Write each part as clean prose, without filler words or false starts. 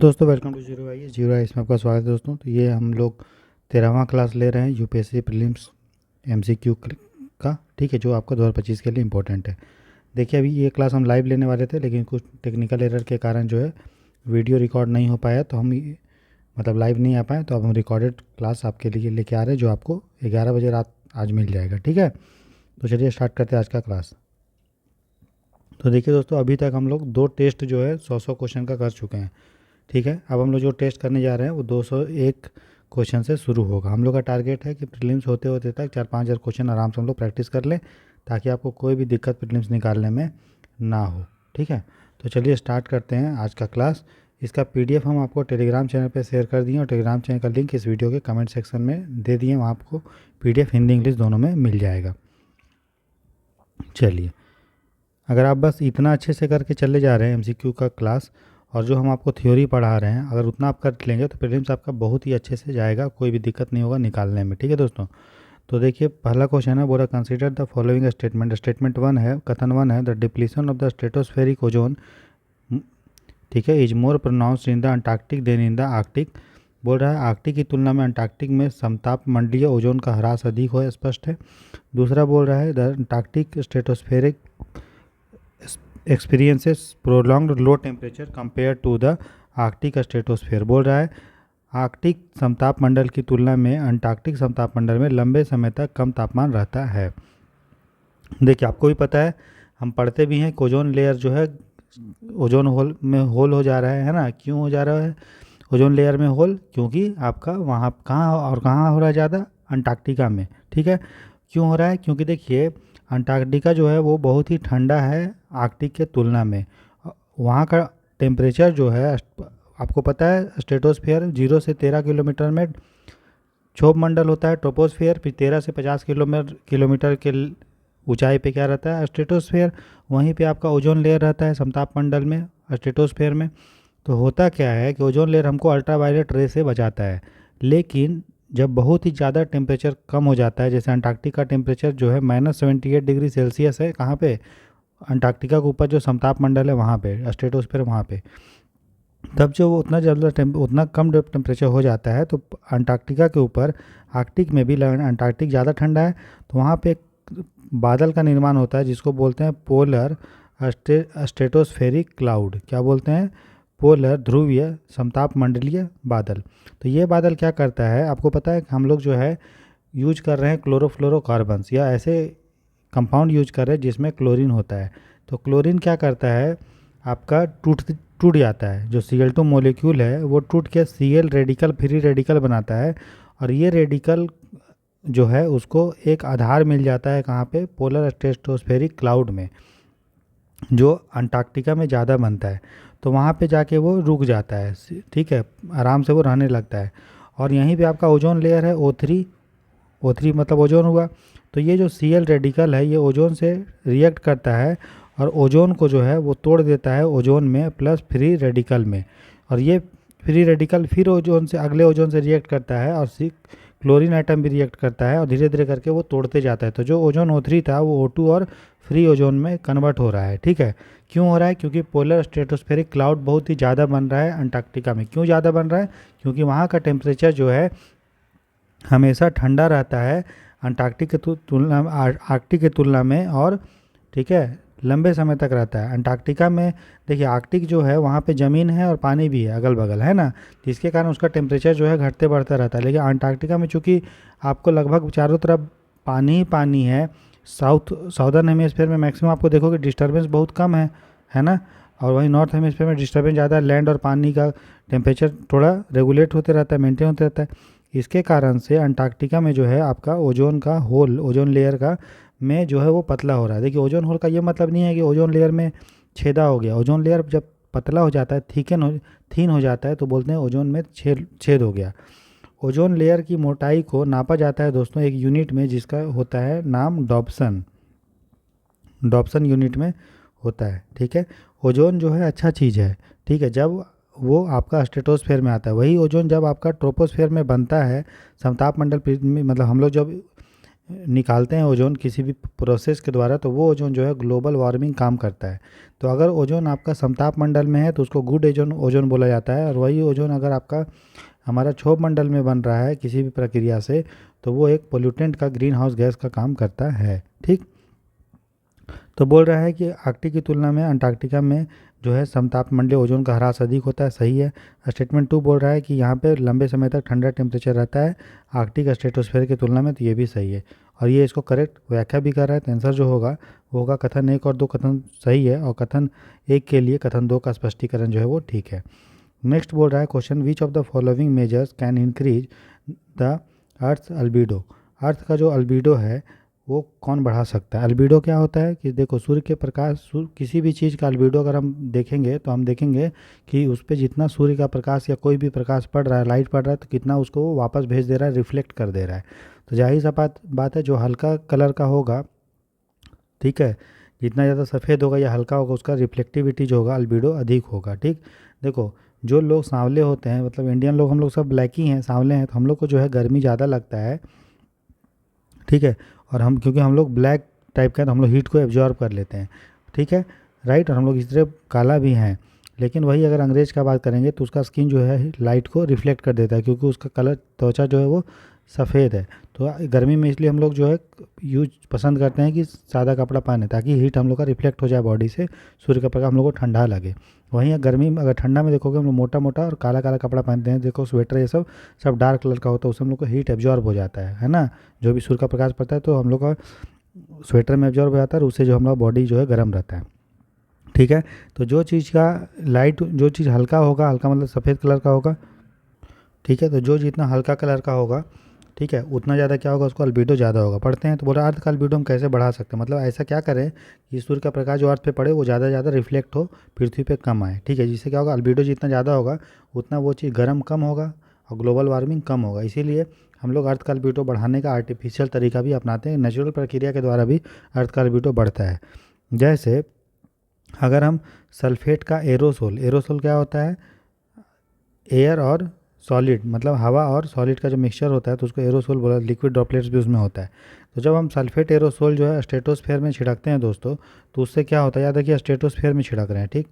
दोस्तों welcome to zero आई इसमें आपका स्वागत है दोस्तों। तो ये हम लोग 13वां क्लास ले रहे हैं यूपीएससी प्रीलिम्स एमसीक्यू का, ठीक है, जो आपका 2025 के लिए इम्पोर्टेंट है। देखिए अभी ये क्लास हम लाइव लेने वाले थे, लेकिन कुछ टेक्निकल एरर के कारण जो है वीडियो रिकॉर्ड नहीं हो पाया, तो हम मतलब लाइव नहीं आ पाए। तो अब हम रिकॉर्डेड क्लास आपके लिए लेके आ रहे हैं, जो आपको 11 बजे रात आज मिल जाएगा, ठीक है। तो चलिए स्टार्ट करते हैं आज का क्लास। तो देखिए दोस्तों, अभी तक हम लोग 2 टेस्ट जो है 100 क्वेश्चन का कर चुके हैं, ठीक है। अब हम लोग जो टेस्ट करने जा रहे हैं वो 201 क्वेश्चन से शुरू होगा। हम लोग का टारगेट है कि प्रीलिम्स होते होते तक 4-5 क्वेश्चन आराम से हम लोग प्रैक्टिस कर लें, ताकि आपको कोई भी दिक्कत प्रीलिम्स निकालने में ना हो, ठीक है। तो चलिए स्टार्ट करते हैं आज का क्लास। इसका पीडीएफ हम आपको टेलीग्राम चैनल पे शेयर कर दिए, और टेलीग्राम चैनल का लिंक इस वीडियो के कमेंट सेक्शन में दे दिए। वहाँ आपको पीडीएफ हिंदी इंग्लिश दोनों में मिल जाएगा। चलिए, अगर आप बस इतना अच्छे से करके चले जा रहे हैं एमसीक्यू का क्लास, और जो हम आपको थ्योरी पढ़ा रहे हैं, अगर उतना आप कर लेंगे तो प्रीलिम्स आपका बहुत ही अच्छे से जाएगा, कोई भी दिक्कत नहीं होगा निकालने में, ठीक है दोस्तों। तो देखिए पहला क्वेश्चन है, बोला consider the following statement. Statement 1 है, कथन 1 है, the depletion of the stratospheric ozone, ठीक है, is more pronounced in the Antarctic than in the Arctic. बोल रहा है आर्कटिक की तुलना में अंटार्कटिक में समताप मंडलीय ओजोन का ह्रास अधिक हो, स्पष्ट है। दूसरा बोल रहा है the Antarctic stratospheric experiences prolonged low temperature compare to the Arctic stratosphere. बोल रहा है आर्कटिक समताप मंडल की तुलना में अंटार्कटिक समताप मंडल में लंबे समय तक कम तापमान रहता है। देखिए आपको भी पता है, हम पढ़ते भी हैं कि ओजोन लेयर जो है ओजोन होल में होल हो जा रहा है ना। क्यों हो जा रहा है ओजोन लेयर में होल? क्योंकि आपका वहाँ कहाँ और कहाँ हो रहा है ज़्यादा, अंटार्कटिका में, ठीक है। क्यों हो रहा है? क्योंकि देखिए अंटार्कटिका जो है वो बहुत ही ठंडा है आर्कटिक के तुलना में। वहाँ का टेम्परेचर जो है आपको पता है, स्ट्रेटोस्फियर 0 से 13 किलोमीटर में क्षोभ मंडल होता है ट्रोपोस्फियर, फिर 13 से 50 किलोमीटर के ऊंचाई पे क्या रहता है, स्ट्रेटोस्फियर। वहीं पे आपका ओजोन लेयर रहता है समताप मंडल में, स्ट्रेटोस्फियर में। तो होता क्या है कि ओजोन लेयर हमको अल्ट्रावायलेट रे से बचाता है, लेकिन जब बहुत ही ज़्यादा टेम्परेचर कम हो जाता है, जैसे अंटार्कटिका का टेम्परेचर जो है -78 डिग्री सेल्सियस है, कहाँ पे, अंटार्कटिका के ऊपर जो समताप मंडल है वहाँ पे, स्ट्रेटोस्फीयर वहाँ पे। तब जो उतना ज़्यादा उतना कम टेम्परेचर हो जाता है, तो अंटार्कटिका के ऊपर आर्कटिक में भी, अंटार्कटिक ज़्यादा ठंडा है, तो वहाँ पे एक बादल का निर्माण होता है जिसको बोलते हैं पोलर स्ट्रेटोस्फेरिक क्लाउड। क्या बोलते हैं? पोलर ध्रुवीय समताप मंडलीय बादल। तो ये बादल क्या करता है, आपको पता है कि हम लोग जो है यूज कर रहे हैं क्लोरोफ्लोरोकार्बन्स, या ऐसे कंपाउंड यूज कर रहे हैं जिसमें क्लोरीन होता है। तो क्लोरीन क्या करता है, आपका टूट जाता है। जो Cl2 मॉलिक्यूल है वो टूट के Cl रेडिकल फ्री रेडिकल बनाता है, और ये रेडिकल जो है उसको एक आधार मिल जाता है कहाँ पे, पोलर स्ट्रेटोस्फेरिक क्लाउड में, जो अंटार्कटिका में ज़्यादा बनता है। तो वहाँ पे जाके वो रुक जाता है, ठीक है, आराम से वो रहने लगता है। और यहीं पे आपका ओजोन लेयर है O3 मतलब ओजोन हुआ। तो ये जो Cl रेडिकल है ये ओजोन से रिएक्ट करता है, और ओजोन को जो है वो तोड़ देता है ओजोन में प्लस फ्री रेडिकल में। और ये फ्री रेडिकल फिर ओजोन से अगले ओजोन से रिएक्ट करता है, और क्लोरीन आइटम भी रिएक्ट करता है, और धीरे धीरे करके वो तोड़ते जाता है। तो जो ओजोन O3 था वो O2 और फ्री ओजोन में कन्वर्ट हो रहा है, ठीक है। क्यों हो रहा है? क्योंकि पोलर स्ट्रेटोस्फेरिक क्लाउड बहुत ही ज़्यादा बन रहा है अंटार्कटिका में। क्यों ज़्यादा बन रहा है? क्योंकि वहाँ का टेम्परेचर जो है हमेशा ठंडा रहता है अंटार्कटिक के तुलना में, आर्कटिक के तुलना में, और ठीक है लंबे समय तक रहता है। अंटार्कटिका में देखिए आर्कटिक जो है वहाँ पे ज़मीन है और पानी भी है अगल बगल, है ना, जिसके कारण उसका टेम्परेचर जो है घटते बढ़ता रहता है। लेकिन अंटार्कटिका में चूँकि आपको लगभग चारों तरफ पानी ही पानी है, साउदर्न हेमिस्फीयर में मैक्सिमम आपको देखोगे डिस्टर्बेंस बहुत कम है ना, और वहीं नॉर्थ हेमिस्फीयर में डिस्टर्बेंस ज़्यादा है। लैंड और पानी का टेम्परेचर थोड़ा रेगुलेट होते रहता है, मेंटेन होते रहता है। इसके कारण से अंटार्कटिका में जो है आपका ओजोन का होल, ओजोन लेयर का में जो है वो पतला हो रहा है। देखिए ओजोन होल का ये मतलब नहीं है कि ओजोन लेयर में छेदा हो गया। ओजोन लेयर जब पतला हो जाता है, थीन हो जाता है, तो बोलते हैं ओजोन में छेद हो गया। ओजोन लेयर की मोटाई को नापा जाता है दोस्तों एक यूनिट में, जिसका होता है नाम डॉप्सन यूनिट में होता है, ठीक है। ओजोन जो है अच्छा चीज़ है, ठीक है, जब वो आपका स्ट्रेटोस्फेयर में आता है। वही ओजोन जब आपका ट्रोपोस्फेयर में बनता है, समताप मंडल में, मतलब हम लोग जब निकालते हैं ओजोन किसी भी प्रोसेस के द्वारा, तो वो ओजोन जो है ग्लोबल वार्मिंग काम करता है। तो अगर ओजोन आपका समताप मंडल में है तो उसको गुड ओजोन ओजोन बोला जाता है, और वही ओजोन अगर आपका हमारा क्षोभ मंडल में बन रहा है किसी भी प्रक्रिया से, तो वो एक पोल्यूटेंट का, ग्रीन हाउस गैस का काम करता है। ठीक, तो बोल रहा है कि आर्कटिक की तुलना में अंटार्कटिका में जो है समताप मंडलीय ओजोन का ह्रास अधिक होता है, सही है। स्टेटमेंट 2 बोल रहा है कि यहाँ पे लंबे समय तक ठंडा टेम्परेचर रहता है आर्कटिक स्ट्रेटोस्फेयर की तुलना में, तो ये भी सही है, और ये इसको करेक्ट व्याख्या भी कर रहा है। तो आंसर जो होगा वो होगा कथन 1 और 2 कथन सही है, और कथन 1 के लिए कथन 2 का स्पष्टीकरण जो है वो ठीक है। नेक्स्ट बोल रहा है question, which of the following measures can increase the earth albedo. Earth का जो अल्बीडो है वो कौन बढ़ा सकता है। अल्बीडो क्या होता है कि देखो, सूर्य के प्रकाश, किसी भी चीज़ का अल्बीडो अगर हम देखेंगे तो हम देखेंगे कि उस पर जितना सूर्य का प्रकाश या कोई भी प्रकाश पड़ रहा है, लाइट पड़ रहा है, तो कितना उसको वो वापस भेज दे रहा है, रिफ्लेक्ट कर दे रहा है। तो जाहिर सा बात है, जो हल्का कलर का होगा, ठीक है, जितना ज़्यादा सफ़ेद होगा या हल्का होगा उसका रिफ्लेक्टिविटी जो होगा अल्बीडो अधिक होगा। ठीक, देखो जो लोग सांवले होते हैं, मतलब इंडियन लोग हम लोग सब ब्लैक ही हैं, सांवले हैं, तो हम लोग को जो है गर्मी ज़्यादा लगता है। ठीक है, और हम क्योंकि हम लोग ब्लैक टाइप का है तो हम लोग हीट को एब्जॉर्ब कर लेते हैं। ठीक है, राइट, और हम लोग इस तरह काला भी हैं। लेकिन वही अगर अंग्रेज का बात करेंगे तो उसका स्किन जो है लाइट को रिफ्लेक्ट कर देता है, क्योंकि उसका कलर, त्वचा जो है वो सफ़ेद है। तो गर्मी में इसलिए हम लोग जो है यूज पसंद करते हैं कि सादा कपड़ा पहने, ताकि हीट हम लोग का रिफ्लेक्ट हो जाए बॉडी से, सूर्य का प्रकाश हम लोग को ठंडा लगे। वहीं गर्मी में, अगर ठंडा में देखोगे हम लोग मोटा मोटा और काला काला कपड़ा पहनते हैं, देखो स्वेटर ये सब सब डार्क कलर का होता है, उससे हम लोग को हीट एब्जॉर्ब हो जाता है ना। जो भी सूर्य का प्रकाश पड़ता है तो हम लोग का स्वेटर में एब्जॉर्ब हो जाता है, और उससे जो हमारा बॉडी जो है गर्म रहता है। ठीक है, तो जो चीज़ का लाइट, जो चीज़ हल्का होगा, हल्का मतलब सफ़ेद कलर का होगा, ठीक है, तो जो जितना हल्का कलर का होगा, ठीक है, उतना ज़्यादा क्या होगा, उसको अल्बीडो ज़्यादा होगा। पढ़ते हैं तो बोला अर्थ का अल्बीडो हम कैसे बढ़ा सकते हैं, मतलब ऐसा क्या करें कि सूर्य का प्रकाश जो अर्थ पे पड़े वो ज़्यादा ज़्यादा रिफ्लेक्ट हो, पृथ्वी पे कम आए। ठीक है, जिससे क्या होगा, अल्बीडो जितना ज़्यादा होगा उतना वो चीज़ गर्म कम होगा और ग्लोबल वार्मिंग कम होगा। इसीलिए हम लोग अर्थ का अल्बीडो बढ़ाने का आर्टिफिशियल तरीका भी अपनाते हैं, नेचुरल प्रक्रिया के द्वारा भी अर्थ का अल्बीडो बढ़ता है। जैसे अगर हम सल्फेट का एरोसोल, एरोसोल क्या होता है, एयर और सॉलिड, मतलब हवा और सॉलिड का जो मिक्सचर होता है तो उसको एरोसोल बोला, लिक्विड ड्रॉपलेट्स भी उसमें होता है। तो जब हम सल्फेट एरोसोल जो है स्ट्रेटोस्फेयर में छिड़कते हैं दोस्तों, तो उससे क्या होता है, याद रखिए स्ट्रेटोस्फेयर में छिड़क रहे हैं। ठीक,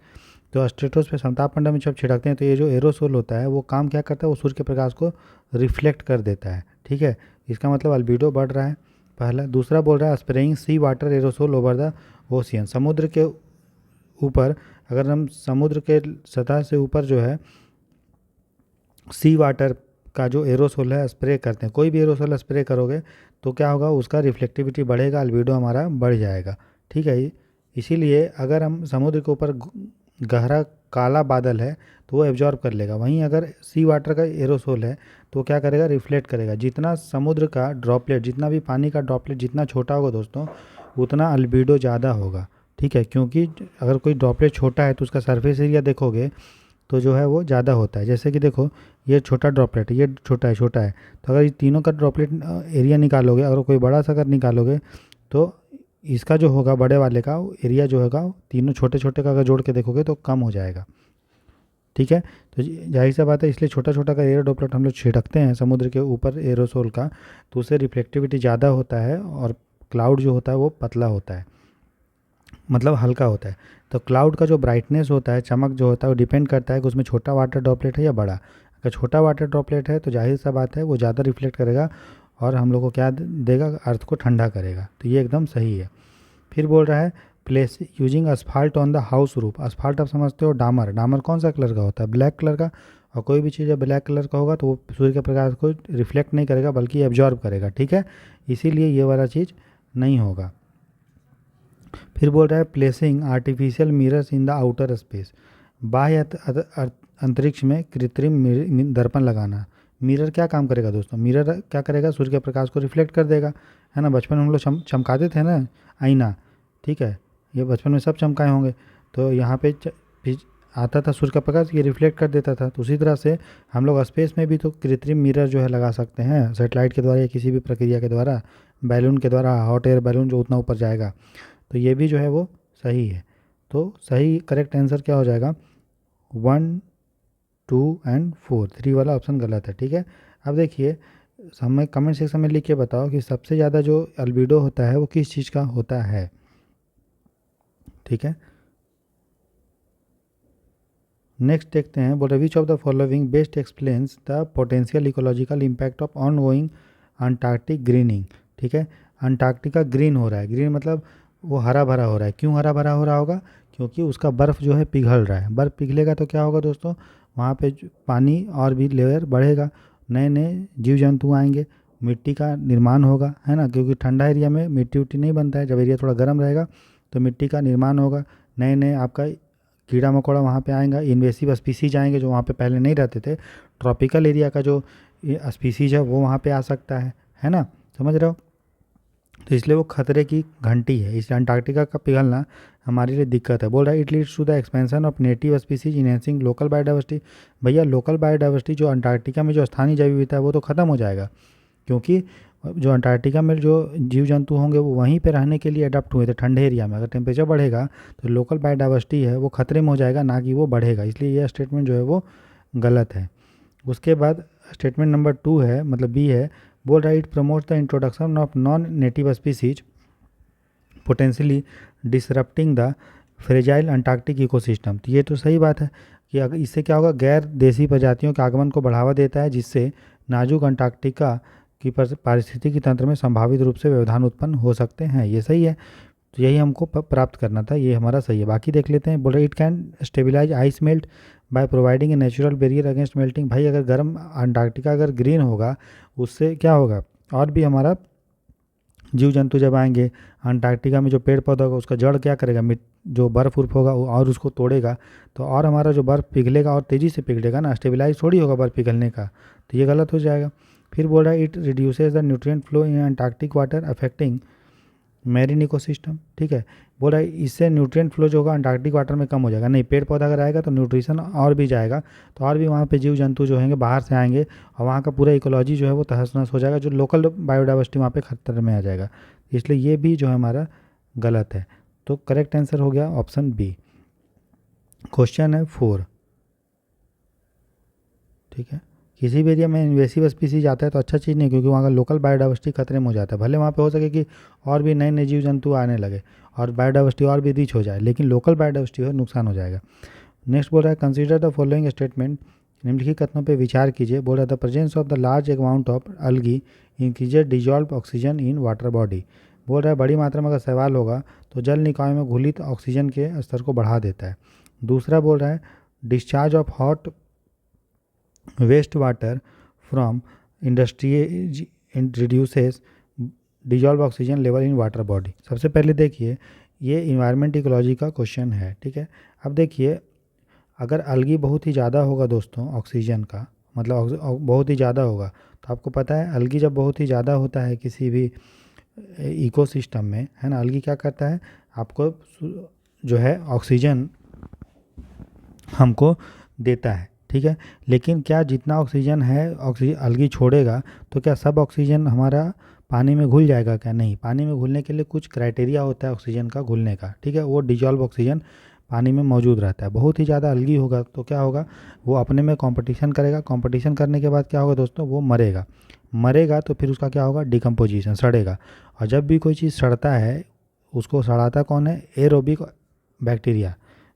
तो स्ट्रेटोस्फेयर समताप मंडल में जब छिड़कते हैं तो ये जो एरोसोल होता है वो काम क्या करता है, वो सूर्य के प्रकाश को रिफ्लेक्ट कर देता है। ठीक है, इसका मतलब अल्बीडो बढ़ रहा है, पहला। दूसरा बोल रहा है spraying sea water aerosol over the ocean, समुद्र के ऊपर, अगर हम समुद्र के सतह से ऊपर जो है सी वाटर का जो एरोसोल है स्प्रे करते हैं, कोई भी एरोसोल स्प्रे करोगे तो क्या होगा, उसका रिफ्लेक्टिविटी बढ़ेगा, अल्बीडो हमारा बढ़ जाएगा। ठीक है, इसीलिए अगर हम समुद्र के ऊपर गहरा काला बादल है तो वो एब्जॉर्ब कर लेगा, वहीं अगर सी वाटर का एरोसोल है तो क्या करेगा, रिफ्लेक्ट करेगा। जितना समुद्र का ड्रॉपलेट, जितना भी पानी का ड्रॉपलेट जितना छोटा होगा दोस्तों, उतना अल्बीडो ज़्यादा होगा। ठीक है, क्योंकि अगर कोई ड्रॉपलेट छोटा है तो उसका सरफेस एरिया देखोगे तो जो है वो ज़्यादा होता है। जैसे कि देखो ये छोटा ड्रॉपलेट है, ये छोटा है, तो अगर ये तीनों का ड्रॉपलेट एरिया निकालोगे, अगर कोई बड़ा सा अगर निकालोगे तो इसका जो होगा बड़े वाले का एरिया जो होगा, तीनों छोटे छोटे का अगर जोड़ के देखोगे तो कम हो जाएगा। ठीक है, तो जाहिर सा बात है, इसलिए छोटा छोटा का एयर ड्रॉपलेट हम लोग छिड़कते हैं समुद्र के ऊपर एरोसोल का, तो उससे रिफ्लेक्टिविटी ज़्यादा होता है और क्लाउड जो होता है वो पतला होता है, मतलब हल्का होता है। तो क्लाउड का जो ब्राइटनेस होता है, चमक जो होता है, वो डिपेंड करता है कि उसमें छोटा वाटर ड्रॉपलेट है या बड़ा। अगर छोटा वाटर ड्रॉपलेट है तो जाहिर सा बात है वो ज़्यादा रिफ्लेक्ट करेगा और हम लोग को क्या देगा, अर्थ को ठंडा करेगा। तो ये एकदम सही है। फिर बोल रहा है place using asphalt on the house roof. Asphalt आप समझते हो, डामर, डामर कौन सा कलर का होता है, ब्लैक कलर का, और कोई भी चीज़ जब ब्लैक कलर का होगा तो वो सूर्य के प्रकाश को रिफ्लेक्ट नहीं करेगा बल्कि एब्जॉर्ब करेगा। ठीक है, इसीलिए ये वाला चीज़ नहीं होगा। फिर बोल रहा है placing artificial mirrors in the outer space, बाह्य अंतरिक्ष में कृत्रिम दर्पण लगाना। मिरर क्या काम करेगा दोस्तों, मिरर क्या करेगा, सूर्य के प्रकाश को रिफ्लेक्ट कर देगा, है ना। बचपन में हम लोग चमकाते थे ना आईना, ठीक है, ये बचपन में सब चमकाए होंगे। तो यहाँ पे आता था सूर्य का प्रकाश, ये रिफ्लेक्ट कर देता था। तो उसी तरह से हम लोग स्पेस में भी तो कृत्रिम मिरर जो है लगा सकते हैं, सेटेलाइट के द्वारा या किसी भी प्रक्रिया के द्वारा, बैलून के द्वारा, हॉट एयर बैलून जो उतना ऊपर जाएगा। तो ये भी जो है वो सही है। तो सही करेक्ट आंसर क्या हो जाएगा, 1, 2 एंड 4, 3 वाला ऑप्शन गलत है। ठीक है, अब देखिए हमें कमेंट सेक्शन में लिख के बताओ कि सबसे ज़्यादा जो अल्बिडो होता है वो किस चीज़ का होता है। ठीक है, नेक्स्ट देखते हैं। बोल रहे विच of the following best explains the potential ecological impact of on going Antarctic grinning. ठीक है, अंटार्कटिका ग्रीन हो रहा है, ग्रीन मतलब वो हरा भरा हो रहा है। क्यों हरा भरा हो रहा होगा? क्योंकि उसका बर्फ़ जो है पिघल रहा है। बर्फ़ पिघलेगा तो क्या होगा दोस्तों, वहाँ पे पानी और भी लेयर बढ़ेगा, नए नए जीव जंतु आएंगे, मिट्टी का निर्माण होगा, है ना, क्योंकि ठंडा एरिया में मिट्टी उट्टी नहीं बनता है। जब एरिया थोड़ा गर्म रहेगा तो मिट्टी का निर्माण होगा, नए नए आपका कीड़ा मकोड़ा वहाँ पे आएगा, इन्वेसिव स्पीसीज आएंगे जो वहाँ पे पहले नहीं रहते थे। ट्रॉपिकल एरिया का जो स्पीसीज है वो वहाँ पे आ सकता है ना, समझ रहे हो। तो इसलिए वो खतरे की घंटी है, इसलिए अंटार्कटिका का पिघलना हमारे लिए दिक्कत है। बोल रहा है it leads to the expansion of native species enhancing local biodiversity. भैया लोकल बायोडाइवर्सिटी जो अंटार्कटिका में जो स्थानीय जैव विविधता है वो तो ख़त्म हो जाएगा, क्योंकि जो अंटार्कटिका में जो जीव जंतु होंगे वो वहीं पे रहने के लिए अडाप्ट हुए थे ठंडे एरिया में। अगर टेम्परेचर बढ़ेगा तो लोकल बायोडाइवर्सिटी है वो खतरे में हो जाएगा, ना कि वो बढ़ेगा। इसलिए यह स्टेटमेंट जो है वो गलत है। उसके बाद स्टेटमेंट नंबर 2 है, मतलब बी है। बोल रहा है it promotes the introduction of non native species potentially disrupting the fragile Antarctic ecosystem. तो ये तो सही बात है कि अगर इससे क्या होगा, गैर देसी प्रजातियों के आगमन को बढ़ावा देता है, जिससे नाजुक अंटार्कटिका की पारिस्थितिकी तंत्र में संभावित रूप से व्यवधान उत्पन्न हो सकते हैं। ये सही है, तो यही हमको प्राप्त करना था, ये हमारा सही है। बाकी देख लेते हैं। बोल रहे it can stabilise ice melt by providing a natural barrier against melting. भाई अगर गर्म अंटार्कटिका अगर ग्रीन होगा उससे क्या होगा, और भी हमारा जीव जंतु जब आएंगे अंटार्कटिका में, जो पेड़ पौधा होगा उसका जड़ क्या करेगा, मिट जो बर्फ़ उर्फ होगा वो और उसको तोड़ेगा, तो और हमारा जो बर्फ़ पिघलेगा और तेज़ी से पिघलेगा ना, स्टेबिलाइज थोड़ी होगा बर्फ़ पिघलने का, तो ये गलत हो जाएगा। फिर बोल रहा है it reduces the nutrient flow in Antarctic water affecting marine ecosystem. ठीक है, बोल रहा है इससे न्यूट्रिएंट फ्लो जो होगा अंटार्कटिक वाटर में कम हो जाएगा। नहीं, पेड़ पौधा अगर आएगा तो न्यूट्रिशन और भी जाएगा, तो और भी वहाँ पे जीव जंतु जो होंगे बाहर से आएंगे और वहाँ का पूरा इकोलॉजी जो है वो तहस नहस हो जाएगा, जो लोकल बायोडाइवर्सिटी वहाँ पे खतरे में आ जाएगा। इसलिए ये भी जो है हमारा गलत है। तो करेक्ट आंसर हो गया ऑप्शन बी। क्वेश्चन है 4। ठीक है, किसी भी एरिया में इन्वेसिव स्पीसीज आता है तो अच्छा चीज़ नहीं, क्योंकि वहाँ का लोकल बायोडाइवर्सिटी खतरे में हो जाता है। भले वहाँ पे हो सके कि और भी नए नए जीव जंतु आने लगे और बायोडाइवर्सिटी और भी रिच हो जाए, लेकिन लोकल बायोडाइवर्सिटी हो नुकसान हो जाएगा। नेक्स्ट बोल रहा है कंसीडर द फॉलोइंग स्टेटमेंट, निम्नलिखित कथनों पर विचार कीजिए। बोल रहा है the presence of the large amount of algae increases dissolve oxygen in water body. बोल रहा है बड़ी मात्रा में अगर सवाल होगा तो जल निकाय में घुलित ऑक्सीजन के स्तर को बढ़ा देता है। दूसरा बोल रहा है discharge of hot waste water from industry reduces dissolve oxygen level in water body. सबसे पहले देखिए ये इन्वायरमेंट इकोलॉजी का क्वेश्चन है। ठीक है, अब देखिए अगर अलगी बहुत ही ज़्यादा होगा दोस्तों, ऑक्सीजन का मतलब बहुत ही ज़्यादा होगा, तो आपको पता है अलगी जब बहुत ही ज़्यादा होता है किसी भी इकोसिस्टम में, है ना, अलगी क्या करता है, आपको जो है ऑक्सीजन हमको देता है। ठीक है, लेकिन क्या जितना ऑक्सीजन है ऑक्सीजन अलगी छोड़ेगा तो क्या सब ऑक्सीजन हमारा पानी में घुल जाएगा? क्या नहीं, पानी में घुलने के लिए कुछ क्राइटेरिया होता है ऑक्सीजन का घुलने का। ठीक है, वो डिजॉल्व ऑक्सीजन पानी में मौजूद रहता है। बहुत ही ज़्यादा अलगी होगा तो क्या होगा, वो अपने में कंपटीशन करेगा, कंपटीशन करने के बाद क्या होगा दोस्तों, वो मरेगा। मरेगा तो फिर उसका क्या होगा, डिकम्पोजिशन, सड़ेगा। और जब भी कोई चीज़ सड़ता है उसको सड़ाता कौन है, aerobic bacteria.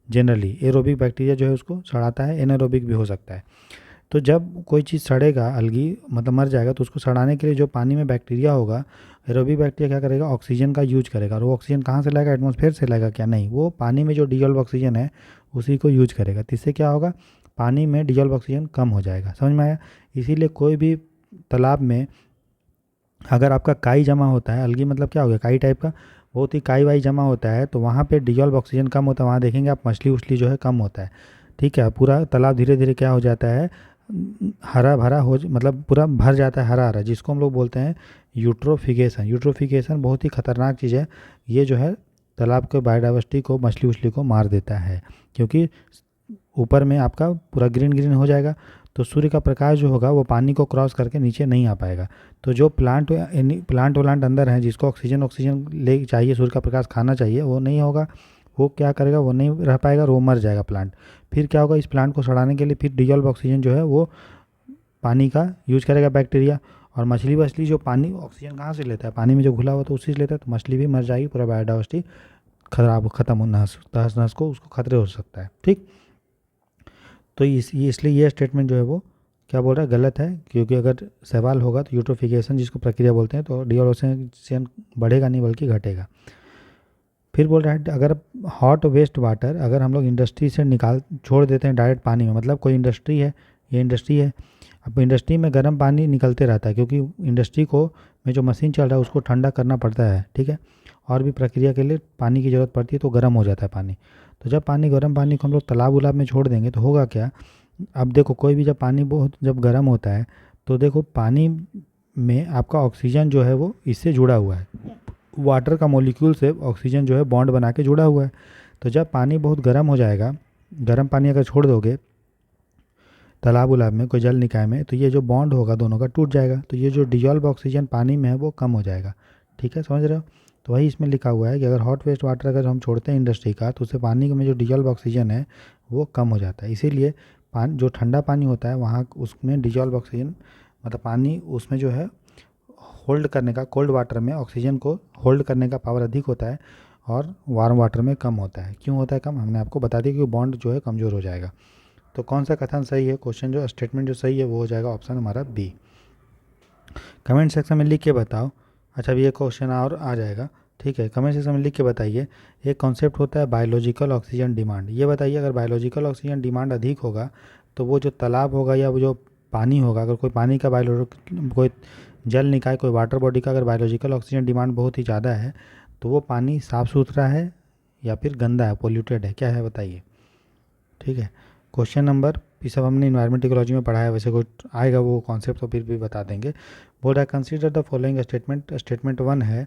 Generally aerobic bacteria जो है उसको सड़ाता है, एनारोबिक भी हो सकता है। तो जब कोई चीज़ सड़ेगा, अलगी मतलब मर जाएगा, तो उसको सड़ाने के लिए जो पानी में बैक्टीरिया होगा, एरोबिक बैक्टीरिया क्या करेगा, ऑक्सीजन का यूज करेगा। और वो ऑक्सीजन कहाँ से लाएगा, एटमॉस्फेयर से लाएगा? क्या नहीं, वो पानी में जो डिजॉल्व ऑक्सीजन है उसी को यूज करेगा। तो इससे क्या होगा, पानी में डिजॉल्व ऑक्सीजन कम हो जाएगा। समझ में आया? इसीलिए कोई भी तालाब में अगर आपका काई जमा होता है, अलगी मतलब क्या हो गया, काई टाइप का, बहुत ही काई वाई जमा होता है, तो वहाँ पे डिजॉल्व ऑक्सीजन कम होता है। वहाँ देखेंगे आप मछली उछली जो है कम होता है। ठीक है, पूरा तालाब धीरे धीरे क्या हो जाता है, हरा भरा हो, मतलब पूरा भर जाता है हरा हरा, जिसको हम लोग बोलते हैं यूट्रोफिकेशन। यूट्रोफिकेशन बहुत ही खतरनाक चीज़ है। ये जो है तालाब के बायोडाइवर्सिटी को, मछली उछली को मार देता है, क्योंकि ऊपर में आपका पूरा ग्रीन ग्रीन हो जाएगा, तो सूर्य का प्रकाश जो होगा वो पानी को क्रॉस करके नीचे नहीं आ पाएगा। तो जो प्लांट व्लांट अंदर हैं जिसको ऑक्सीजन ले चाहिए, सूर्य का प्रकाश खाना चाहिए, वो नहीं होगा, वो क्या करेगा, वो नहीं रह पाएगा, वो मर जाएगा प्लांट। फिर क्या होगा, इस प्लांट को सड़ाने के लिए फिर डिजॉल्व ऑक्सीजन जो है वो पानी का यूज करेगा बैक्टीरिया, और मछली वछली जो पानी ऑक्सीजन कहाँ से लेता है, पानी में जो घुला हुआ तो उसी से लेता है, तो मछली भी मर जाएगी, पूरा बायोडाइवर्सिटी खत्म होना, तहस नहस को उसको खतरे हो सकता है। ठीक, तो इसलिए ये स्टेटमेंट जो है वो क्या बोल रहा है, गलत है, क्योंकि अगर सवाल होगा तो यूट्रोफिकेशन जिसको प्रक्रिया बोलते हैं, तो डिओक्सीजन बढ़ेगा नहीं बल्कि घटेगा। फिर बोल रहा है अगर हॉट वेस्ट वाटर अगर हम लोग इंडस्ट्री से छोड़ देते हैं डायरेक्ट पानी में, मतलब कोई इंडस्ट्री है, ये इंडस्ट्री है, अब इंडस्ट्री में गर्म पानी निकलते रहता है, क्योंकि इंडस्ट्री को में जो मशीन चल रहा है उसको ठंडा करना पड़ता है, ठीक है, और भी प्रक्रिया के लिए पानी की ज़रूरत पड़ती है, तो गर्म हो जाता है पानी। तो जब गर्म पानी को हम लोग तालाब उलाब में छोड़ देंगे तो होगा क्या, अब देखो कोई भी जब पानी बहुत जब गर्म होता है तो देखो पानी में आपका ऑक्सीजन जो है वो इससे जुड़ा हुआ है, वाटर का मॉलिक्यूल से ऑक्सीजन जो है बॉन्ड बना के जुड़ा हुआ है। तो जब पानी बहुत गर्म हो जाएगा, गर्म पानी अगर छोड़ दोगे तालाब उलाब में, कोई जल निकाय में, तो ये जो बॉन्ड होगा दोनों का टूट जाएगा, तो ये जो डिजॉल्व ऑक्सीजन पानी में है वो कम हो जाएगा। ठीक है, समझ रहे हो? तो वही इसमें लिखा हुआ है कि अगर हॉट वेस्ट वाटर अगर हम छोड़ते हैं इंडस्ट्री का, तो उससे पानी में जो डिजॉल्व ऑक्सीजन है वो कम हो जाता है। इसीलिए पानी जो ठंडा पानी होता है वहाँ उसमें डिजॉल्व ऑक्सीजन मतलब पानी उसमें जो है होल्ड करने का, कोल्ड वाटर में ऑक्सीजन को होल्ड करने का पावर अधिक होता है और वार्म वाटर में कम होता है। क्यों होता है कम, हमने आपको बता दिया, कि बॉन्ड जो है कमज़ोर हो जाएगा। तो कौन सा कथन सही है, क्वेश्चन जो स्टेटमेंट जो सही है वो हो जाएगा ऑप्शन हमारा बी। कमेंट सेक्शन में लिख के बताओ। अच्छा, अभी ये क्वेश्चन और आ जाएगा, ठीक है, कमेंट सेक्शन में लिख के बताइए। एक कॉन्सेप्ट होता है बायोलॉजिकल ऑक्सीजन डिमांड। ये बताइए अगर बायोलॉजिकल ऑक्सीजन डिमांड अधिक होगा तो वो जो तालाब होगा या वो जो पानी होगा, अगर कोई पानी का कोई जल निकाय, कोई वाटर बॉडी का अगर बायोलॉजिकल ऑक्सीजन डिमांड बहुत ही ज़्यादा है तो वो पानी साफ़ सुथरा है या फिर गंदा है, पोल्यूटेड है, क्या है बताइए। ठीक है, क्वेश्चन नंबर, ये सब हमने इन्वायरमेंट इकोलॉजी में पढ़ा है, वैसे कुछ आएगा वो कॉन्सेप्ट तो फिर भी बता देंगे। बोल रहा है consider the following statement. Statement 1 है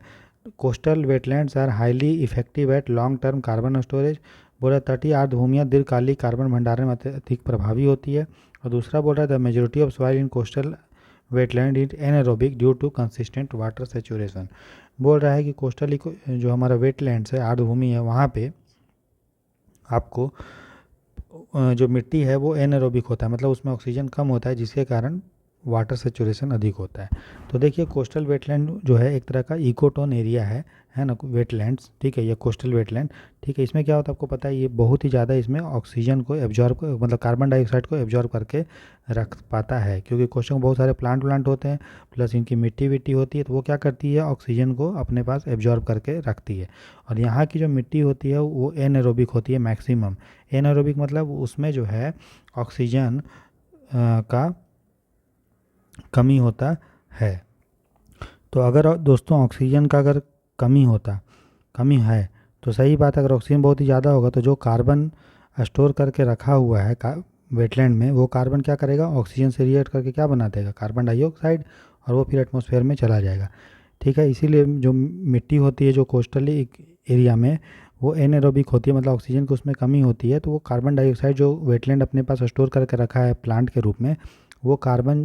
coastal wetlands are highly effective at long term carbon storage. बोल रहा है तटीय आर्द्रभूमियाँ दीर्घकालिक कार्बन भंडारण में अधिक प्रभावी होती है। और दूसरा बोल रहा है the majority of soil in coastal wetland is anaerobic due to consistent water saturation. बोल रहा है कि कोस्टल जो हमारा वेटलैंड्स है, आर्द्रभूमि है, वहाँ पे आपको जो मिट्टी है वो एनारोबिक होता है, मतलब उसमें ऑक्सीजन कम होता है, जिसके कारण वाटर सेचुरेशन अधिक होता है। तो देखिए कोस्टल वेटलैंड जो है एक तरह का इकोटोन एरिया है ना, वेटलैंड्स, ठीक है, ये कोस्टल वेटलैंड, ठीक है। इसमें क्या होता है आपको पता है, ये बहुत ही ज़्यादा इसमें ऑक्सीजन को एब्जॉर्ब मतलब कार्बन डाइऑक्साइड को एब्जॉर्ब करके रख पाता है, क्योंकि कोस्टल में बहुत सारे प्लांट होते हैं, प्लस इनकी मिट्टी विट्टी होती है, तो वो क्या करती है, ऑक्सीजन को अपने पास एब्जॉर्ब करके रखती है। और यहाँ की जो मिट्टी होती है वो एनारोबिक होती है मैक्सिमम। एनारोबिक मतलब उसमें जो है ऑक्सीजन का कमी होता है। तो अगर दोस्तों ऑक्सीजन का अगर कमी है तो सही बात है, अगर ऑक्सीजन बहुत ही ज़्यादा होगा तो जो कार्बन स्टोर करके रखा हुआ है वेटलैंड में, वो कार्बन क्या करेगा, ऑक्सीजन से रिएक्ट करके क्या बना देगा, कार्बन डाइऑक्साइड, और वो फिर एटमॉस्फेयर में चला जाएगा। ठीक है, इसीलिए जो मिट्टी होती है जो कोस्टल एरिया में वो एनारोबिक होती है, मतलब ऑक्सीजन की उसमें कमी होती है, तो वो कार्बन डाइऑक्साइड जो वेटलैंड अपने पास स्टोर करके रखा है प्लांट के रूप में, वो कार्बन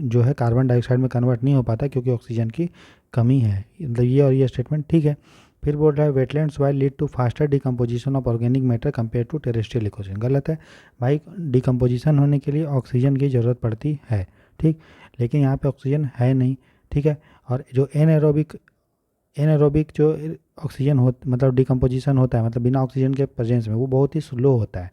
जो है कार्बन डाइऑक्साइड में कन्वर्ट नहीं हो पाता क्योंकि ऑक्सीजन की कमी है। मतलब ये और ये स्टेटमेंट ठीक है। फिर बोल रहा है wetlands while lead to faster decomposition of organic matter compare to terrestrial ecosystem. गलत है भाई, डिकम्पोजिशन होने के लिए ऑक्सीजन की ज़रूरत पड़ती है, ठीक, लेकिन यहाँ पे ऑक्सीजन है नहीं, ठीक है। और जो एनारोबिक जो ऑक्सीजन मतलब डिकम्पोजिशन होता है, मतलब बिना ऑक्सीजन के प्रेजेंस में, वो बहुत ही स्लो होता है,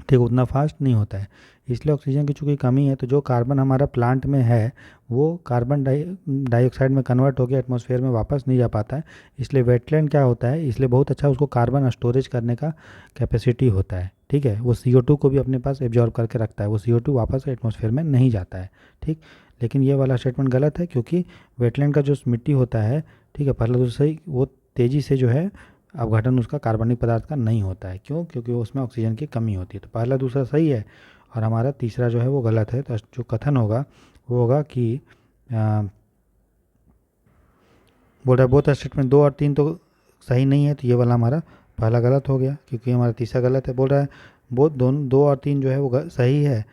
ठीक, उतना फास्ट नहीं होता है। इसलिए ऑक्सीजन की चूँकि कमी है तो जो कार्बन हमारा प्लांट में है वो कार्बन डाइऑक्साइड में कन्वर्ट होकर एटमॉस्फेयर में वापस नहीं जा पाता है। इसलिए वेटलैंड क्या होता है, इसलिए बहुत अच्छा उसको कार्बन स्टोरेज करने का कैपेसिटी होता है, ठीक है। वो CO2 को भी अपने पास एब्जॉर्ब करके रखता है, वो CO2 वापस एटमॉस्फेयर में नहीं जाता है, ठीक। लेकिन ये वाला स्टेटमेंट गलत है, क्योंकि वेटलैंड का जो मिट्टी होता है, ठीक है, पहला तो सही, वो तेज़ी से जो है अपघटन उसका कार्बनिक पदार्थ का नहीं होता है। क्यों? क्योंकि उसमें ऑक्सीजन की कमी होती है। तो पहला दूसरा सही है और हमारा तीसरा जो है वो गलत है। तो जो कथन होगा वो होगा कि बोल रहा है बोथ स्टेटमेंट 2 और 3 तो सही नहीं है, तो ये वाला हमारा पहला गलत हो गया, क्योंकि हमारा तीसरा गलत है। बोल रहा है बोथ दोनों 2 और 3 जो है वो सही है,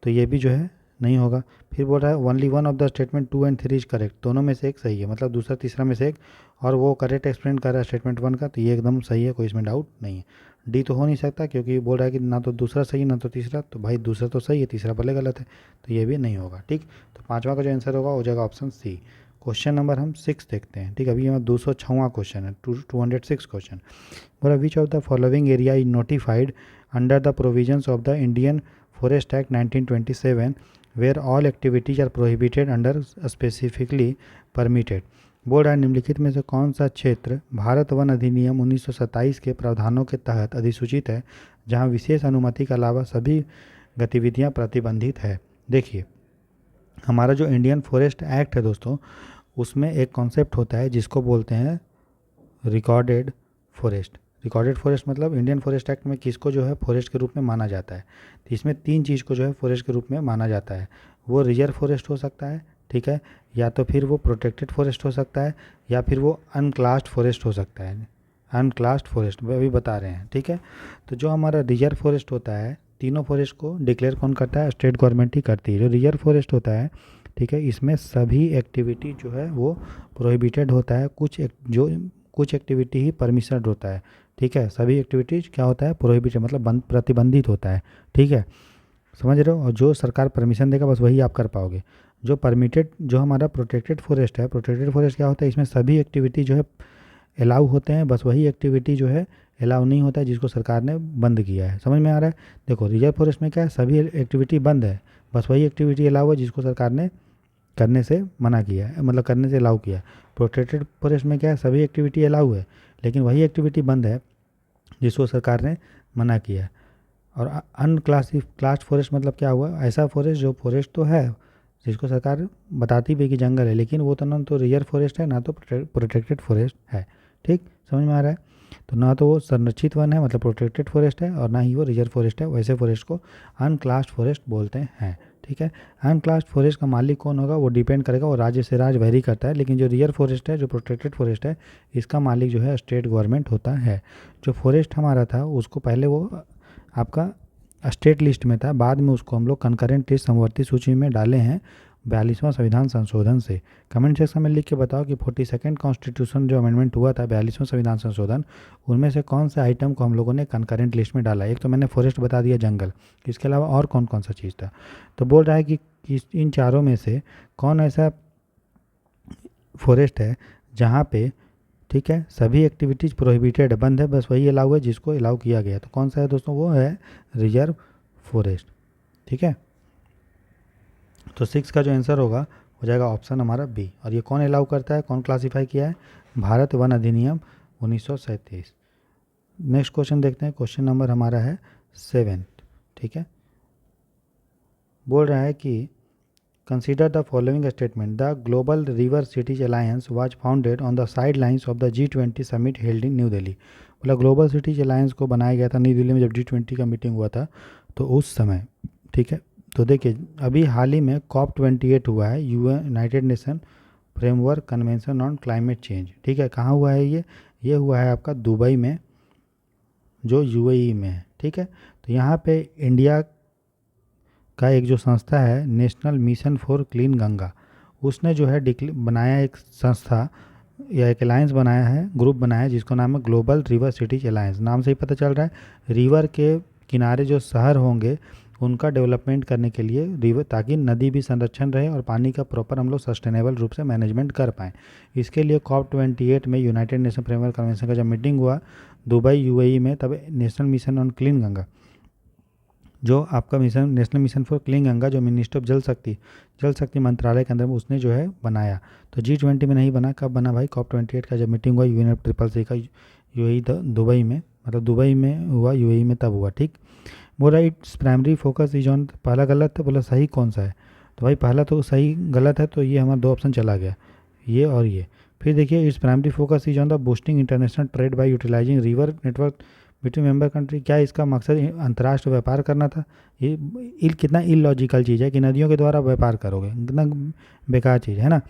तो ये भी जो है नहीं होगा। फिर बोल रहा है only one of the statement 2 and 3 is correct. दोनों में से एक सही है, मतलब दूसरा तीसरा में से एक, और वो करेक्ट एक्सप्लेन कर रहा है स्टेटमेंट 1 का, तो ये एकदम सही है, कोई इसमें डाउट नहीं है। डी तो हो नहीं सकता क्योंकि बोल रहा है कि ना तो दूसरा सही ना तो तीसरा, तो भाई दूसरा तो सही है, तीसरा भले गलत है, तो ये भी नहीं होगा। ठीक, तो पाँचवा का जो आंसर होगा हो जाएगा ऑप्शन सी। क्वेश्चन नंबर हम 6 देखते हैं। ठीक, अभी हमारा 206वां क्वेश्चन है, 206 क्वेश्चन। बोला which of the following area is notified under the provisions of the Indian Forest Act 1927 where all activities are prohibited under specifically permitted. बोल रहा है निम्नलिखित में से कौन सा क्षेत्र भारत वन अधिनियम 1927 के प्रावधानों के तहत अधिसूचित है जहां विशेष अनुमति के अलावा सभी गतिविधियां प्रतिबंधित है। देखिए, हमारा जो इंडियन फॉरेस्ट एक्ट है दोस्तों, उसमें एक कॉन्सेप्ट होता है जिसको बोलते हैं रिकॉर्डेड फॉरेस्ट। रिकॉर्डेड फॉरेस्ट मतलब इंडियन फॉरेस्ट एक्ट में किसको जो है फॉरेस्ट के रूप में माना जाता है, तो इसमें तीन चीज़ को जो है फॉरेस्ट के रूप में माना जाता है। वो रिजर्व फॉरेस्ट हो सकता है, ठीक है, या तो फिर वो प्रोटेक्टेड फॉरेस्ट हो सकता है, या फिर वो अनक्लास्ड फॉरेस्ट हो सकता है। अनक्लास्ड फॉरेस्ट वो अभी बता रहे हैं। ठीक है, तो जो हमारा रिजर्व फॉरेस्ट होता है, तीनों फॉरेस्ट को डिक्लेयर कौन करता है, स्टेट गवर्नमेंट ही करती है। जो रिजर्व फॉरेस्ट होता है, ठीक है, इसमें सभी एक्टिविटी जो है वो प्रोहिबिटेड होता है, कुछ एक्टिविटी ही परमिशन होता है। ठीक है, सभी एक्टिविटीज़ क्या होता है, प्रोहिबिटेड मतलब प्रतिबंधित होता है। ठीक है, समझ रहे हो, और जो सरकार परमिशन देगा बस वही आप कर पाओगे। जो परमिटेड, जो हमारा प्रोटेक्टेड फॉरेस्ट है, प्रोटेक्टेड फॉरेस्ट क्या होता है, इसमें सभी एक्टिविटी जो है अलाउ होते हैं, बस वही एक्टिविटी जो है अलाउ नहीं होता है जिसको सरकार ने बंद किया है। समझ में आ रहा है। देखो, रिजर्व फॉरेस्ट में क्या है, सभी एक्टिविटी बंद है, बस वही एक्टिविटी अलाउ है जिसको सरकार ने करने से मना किया है, मतलब करने से अलाउ किया है। प्रोटेक्टेड फॉरेस्ट में क्या है, सभी एक्टिविटी अलाउ है लेकिन वही एक्टिविटी बंद है जिसको सरकार ने मना किया है। और क्लास्ड फॉरेस्ट मतलब क्या हुआ, ऐसा फॉरेस्ट जो फॉरेस्ट तो है जिसको सरकार बताती भी कि जंगल है, लेकिन वो तो ना तो रिजर्व फॉरेस्ट है ना तो प्रोटेक्टेड फॉरेस्ट है। ठीक, समझ में आ रहा है। तो ना तो वो संरक्षित वन है मतलब प्रोटेक्टेड फॉरेस्ट है, और ना ही वो रिजर्व फॉरेस्ट है, वैसे फॉरेस्ट को अनक्लास्ड फॉरेस्ट बोलते हैं। ठीक है, अनक्लास्ड फॉरेस्ट का मालिक कौन होगा वो डिपेंड करेगा, वो राज्य से राज्य वेरी करता है, लेकिन जो रिजर्व फॉरेस्ट है, जो प्रोटेक्टेड फॉरेस्ट है, इसका मालिक जो है स्टेट गवर्नमेंट होता है। जो फॉरेस्ट हमारा था उसको पहले वो आपका स्टेट लिस्ट में था, बाद में उसको हम लोग कंकरेंट लिस्ट समवर्ती सूची में डाले हैं 42वां संविधान संशोधन से। कमेंट सेक्शन में लिख के बताओ कि 42nd कॉन्स्टिट्यूशन जो अमेंडमेंट हुआ था 42वां संविधान संशोधन, उनमें से कौन से आइटम को हम लोगों ने कंकरेंट लिस्ट में डाला। एक तो मैंने फॉरेस्ट बता दिया, जंगल, इसके अलावा और कौन कौन सा चीज़ था। तो बोल रहा है कि इन चारों में से कौन ऐसा फॉरेस्ट है जहाँ पे, ठीक है, सभी एक्टिविटीज़ प्रोहिबिटेड बंद है, बस वही अलाउ है जिसको अलाउ किया गया। तो कौन सा है दोस्तों, वो है रिजर्व फॉरेस्ट। ठीक है, तो 6 का जो आंसर होगा हो जाएगा ऑप्शन हमारा बी। और ये कौन अलाउ करता है, कौन क्लासीफाई किया है, भारत वन अधिनियम 1937। नेक्स्ट क्वेश्चन देखते हैं, क्वेश्चन नंबर हमारा है 7। ठीक है, बोल रहा है कि consider the following statement, the global river cities alliance was founded on the side lines of the G20 summit held in new Delhi. बोला ग्लोबल सिटीज अलायंस को बनाया गया था नई दिल्ली में जब G20 का मीटिंग हुआ था, तो उस समय। ठीक है, तो देखिए अभी हाल ही में COP28 हुआ है, United nation framework convention on climate change. ठीक है, कहाँ हुआ है ये हुआ है आपका दुबई में, जो UAE में है। ठीक है, तो यहाँ पे इंडिया का एक जो संस्था है national mission for clean Ganga, उसने जो है बनाया एक संस्था या एक अलायंस बनाया है, ग्रुप बनाया है जिसको नाम है ग्लोबल रिवर सिटीज अलायंस। नाम से ही पता चल रहा है रिवर के किनारे जो शहर होंगे उनका डेवलपमेंट करने के लिए रिवर, ताकि नदी भी संरक्षण रहे और पानी का प्रॉपर हम लोग सस्टेनेबल रूप से मैनेजमेंट कर पाएँ। इसके लिए COP28 में यूनाइटेड नेशन फ्रेमवर्क कन्वेंशन का जब मीटिंग हुआ दुबई UAE में, तब national mission on clean Ganga, जो आपका mission national mission for clean Ganga, जो मिनिस्टर ऑफ जल शक्ति मंत्रालय के अंदर में उसने जो है बनाया। तो G20 में नहीं बना, कब बना भाई, COP28 का जब मीटिंग हुआ UNFCCC का UAE दुबई में, मतलब दुबई में हुआ, UAE में तब हुआ। ठीक, बोला it's primary focus is on, पहला गलत है, बोला सही कौन सा है, तो भाई पहला तो सही गलत है, तो ये हमारा 2 ऑप्शन चला गया, ये और ये। फिर देखिए its primary focus is on the boosting international trade by utilising river network between member country. क्या इसका मकसद अंतर्राष्ट्रीय व्यापार करना था। ये कितना इलॉजिकल चीज़ है कि नदियों के द्वारा व्यापार करोगे, कितना बेकार चीज़ है ना।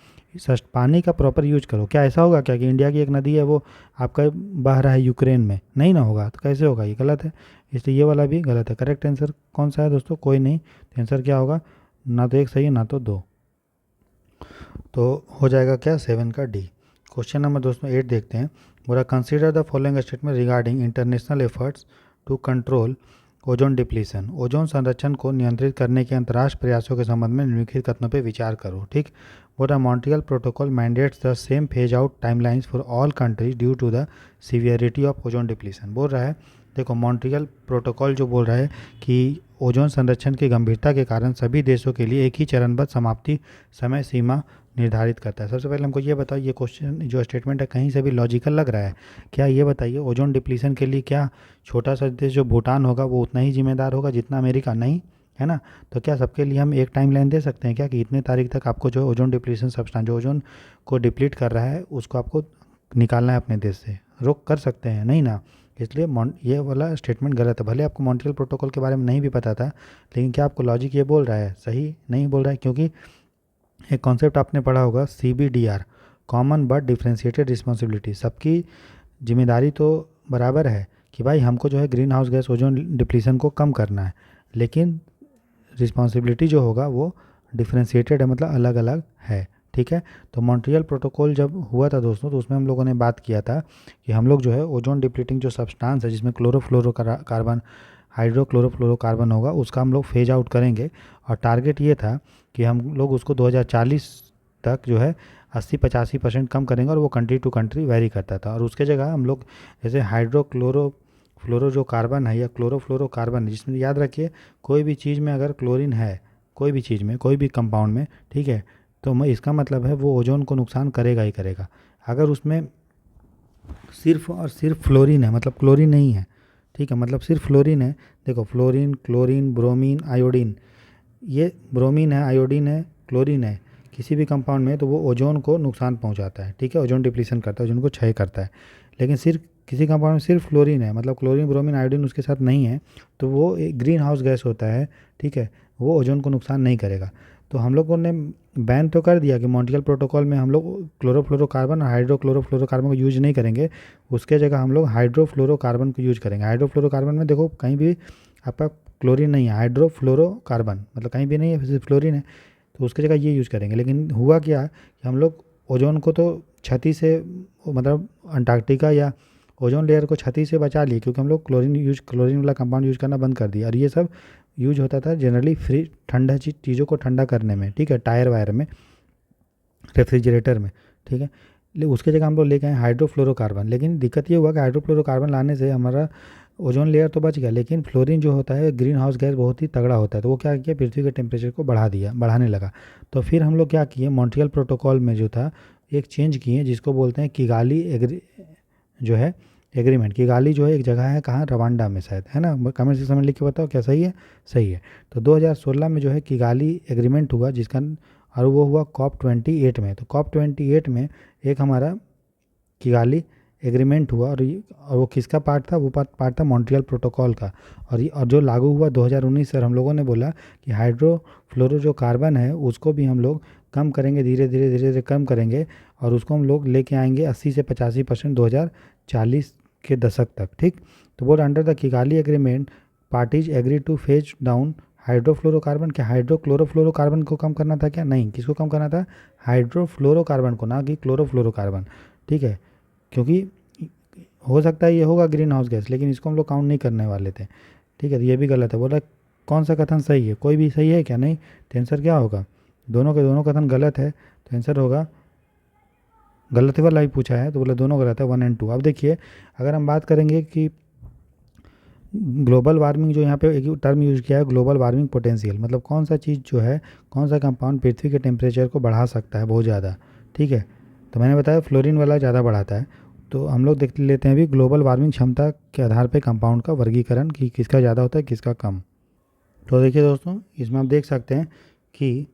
पानी का प्रॉपर यूज करो। क्या ऐसा होगा क्या कि इंडिया की एक नदी है वो आपका बह रहा है यूक्रेन में, नहीं ना होगा, तो कैसे होगा, ये गलत है, इसलिए ये वाला भी गलत है। करेक्ट आंसर कौन सा है दोस्तों, कोई नहीं, तो आंसर क्या होगा, ना तो एक सही है ना तो 2, तो हो जाएगा क्या 7 का डी। क्वेश्चन नंबर दोस्तों 8 देखते हैं, बोला consider the following statement regarding international efforts to control ozone depletion. Ozone संरक्षण को नियंत्रित करने के अंतर्राष्ट्रीय प्रयासों के संबंध में निम्नलिखित कथनों पर विचार करो। ठीक, बोला Montreal Protocol mandates the same phase out timelines for all countries due to the severity of ozone depletion. बोल रहा है देखो मॉन्ट्रियल प्रोटोकॉल जो बोल रहा है कि ओजोन संरक्षण की गंभीरता के कारण सभी देशों के लिए एक ही चरणबद्ध समाप्ति समय सीमा निर्धारित करता है। सबसे पहले हमको ये बताओ, ये क्वेश्चन जो स्टेटमेंट है कहीं से भी लॉजिकल लग रहा है क्या? ये बताइए, ओजोन डिप्लीशन के लिए क्या छोटा सा देश जो भूटान होगा वो उतना ही जिम्मेदार होगा जितना अमेरिका? नहीं, है ना। तो क्या सबके लिए हम एक टाइम लाइन दे सकते हैं क्या कि इतने तारीख तक आपको जो ओजोन डिप्लीशन सब्सटेंस जो ओजोन को डिप्लीट कर रहा है उसको आपको निकालना है अपने देश से? रोक कर सकते हैं? नहीं ना। इसलिए ये वाला स्टेटमेंट गलत है। भले आपको मॉन्ट्रियल प्रोटोकॉल के बारे में नहीं भी पता था, लेकिन क्या आपको लॉजिक ये बोल रहा है? सही नहीं बोल रहा है, क्योंकि एक कॉन्सेप्ट आपने पढ़ा होगा CBDR, common but differentiated responsibility. सबकी जिम्मेदारी तो बराबर है कि भाई हमको जो है green house gas ozone depletion को कम करना है, लेकिन रिस्पॉन्सिबिलिटी जो होगा वो डिफ्रेंशिएटेड है, मतलब अलग अलग है। ठीक है, तो मॉन्ट्रियल प्रोटोकॉल जब हुआ था दोस्तों, तो उसमें हम लोगों ने बात किया था कि हम लोग जो है ओजोन डिप्लीटिंग जो सब्सटेंस है जिसमें क्लोरोफ्लोरोकार्बन हाइड्रोक्लोरोफ्लोरोकार्बन होगा उसका हम लोग फेज आउट करेंगे। और टारगेट ये था कि हम लोग उसको 2040 तक जो है 80-85% कम करेंगे, और वो कंट्री टू कंट्री वेरी करता था। और उसके जगह हम लोग जैसे हाइड्रोक्लोरो जो कार्बन है या क्लोरोफ्लोरोकार्बन, जिसमें याद रखिए कोई भी चीज़ में अगर क्लोरीन है, कोई भी चीज़ में कोई भी कंपाउंड में, ठीक है, तो मैं इसका मतलब है वो ओजोन को नुकसान करेगा ही करेगा। अगर उसमें सिर्फ और सिर्फ फ्लोरीन है, मतलब क्लोरीन नहीं है, ठीक है, मतलब सिर्फ फ्लोरीन है। देखो फ्लोरीन, क्लोरीन, ब्रोमीन, आयोडीन, ये ब्रोमीन है, आयोडीन है, क्लोरीन है, किसी भी कंपाउंड में तो वो ओजोन को नुकसान पहुंचाता है। ठीक है, ओजोन डिप्लीशन करता है, ओजोन को क्षय करता है। लेकिन सिर्फ किसी कंपाउंड में सिर्फ फ्लोरीन है, मतलब क्लोरीन, ब्रोमीन, आयोडीन उसके साथ नहीं है, तो वो एक ग्रीन हाउस गैस होता है। ठीक है, वो ओजोन को नुकसान नहीं करेगा। तो हम लोगों ने बैन तो कर दिया कि मॉन्ट्रियल प्रोटोकॉल में हम लोग क्लोरोफ्लोरोकार्बन और हाइड्रोक्लोरोफ्लोरोकार्बन को यूज नहीं करेंगे, उसके जगह हम लोग हाइड्रोफ्लोरोकार्बन को यूज करेंगे। हाइड्रोफ्लोरोकार्बन में देखो कहीं भी आपका क्लोरीन नहीं है, हाइड्रोफ्लोरोकार्बन मतलब कहीं भी नहीं है, सिर्फ फ्लोरीन है, तो उसकी जगह ये यूज़ करेंगे। लेकिन हुआ क्या कि हम लोग ओजोन को तो क्षति से, मतलब अंटार्कटिका या ओजोन लेयर को क्षति से बचा लिए, क्योंकि हम लोग क्लोरीन वाला कंपाउंड यूज़ करना बंद कर दिया। और ये सब यूज होता था जनरली फ्री ठंडा चीज़ों को ठंडा करने में, ठीक है, टायर वायर में, रेफ्रिजरेटर में। ठीक है, उसके जगह हम लोग लेके आए हाइड्रोफ्लोरोकार्बन। लेकिन दिक्कत ये हुआ कि हाइड्रोफ्लोरोकार्बन लाने से हमारा ओजोन लेयर तो बच गया, लेकिन फ्लोरीन जो होता है ग्रीन हाउस गैस बहुत ही तगड़ा होता है, तो वो क्या किया, पृथ्वी के टेम्परेचर को बढ़ाने लगा। तो फिर हम लोग क्या किए, मॉन्ट्रियल प्रोटोकॉल में जो था एक चेंज किए जिसको बोलते हैं किगाली जो है एग्रीमेंट। किगाली जो है एक जगह है, कहाँ, रवांडा में शायद, है ना। कमेंट सेक्शन में लिख के बताओ क्या सही है? सही है। तो 2016 में जो है किगाली एग्रीमेंट हुआ, जिसका और वो हुआ COP28 में। तो COP28 में एक हमारा किगाली एग्रीमेंट हुआ, और वो किसका पार्ट था? वो पार्ट था मॉन्ट्रियल प्रोटोकॉल का। और जो लागू हुआ 2019 से। हम लोगों ने बोला कि हाइड्रोफ्लोरो जो कार्बन है उसको भी हम लोग कम करेंगे, धीरे धीरे कम करेंगे, और उसको हम लोग लेके आएंगे 80 से 85% 2040 के दशक तक। ठीक, तो बोल under the Kigali agreement parties agree to phase down hydrofluorocarbon. क्या हाइड्रोक्लोरोफ्लोरोकार्बन को कम करना था क्या? नहीं, किसको कम करना था? हाइड्रोफ्लोरोकार्बन को, ना कि क्लोरोफ्लोरोकार्बन। ठीक है, क्योंकि हो सकता है ये होगा ग्रीन हाउस गैस, लेकिन इसको हम लोग काउंट नहीं करने वाले थे। ठीक है, तो ये भी गलत है। बोला कौन सा कथन सही है? कोई भी सही है क्या? नहीं, तो आंसर क्या होगा? दोनों के दोनों कथन गलत है, तो आंसर होगा गलत वाला ही पूछा है, तो बोला दोनों गलत है, 1 और 2। अब देखिए, अगर हम बात करेंगे कि ग्लोबल वार्मिंग, जो यहाँ पे एक टर्म यूज़ किया है ग्लोबल वार्मिंग पोटेंशियल, मतलब कौन सा चीज़ जो है, कौन सा कंपाउंड पृथ्वी के टेम्परेचर को बढ़ा सकता है बहुत ज़्यादा। ठीक है, तो मैंने बताया फ्लोरीन वाला ज़्यादा बढ़ाता है। तो हम लोग देख लेते हैं अभी ग्लोबल वार्मिंग क्षमता के आधार पे कंपाउंड का वर्गीकरण कि किसका ज़्यादा होता है किसका कम। तो देखिए दोस्तों, इसमें आप देख सकते हैं कि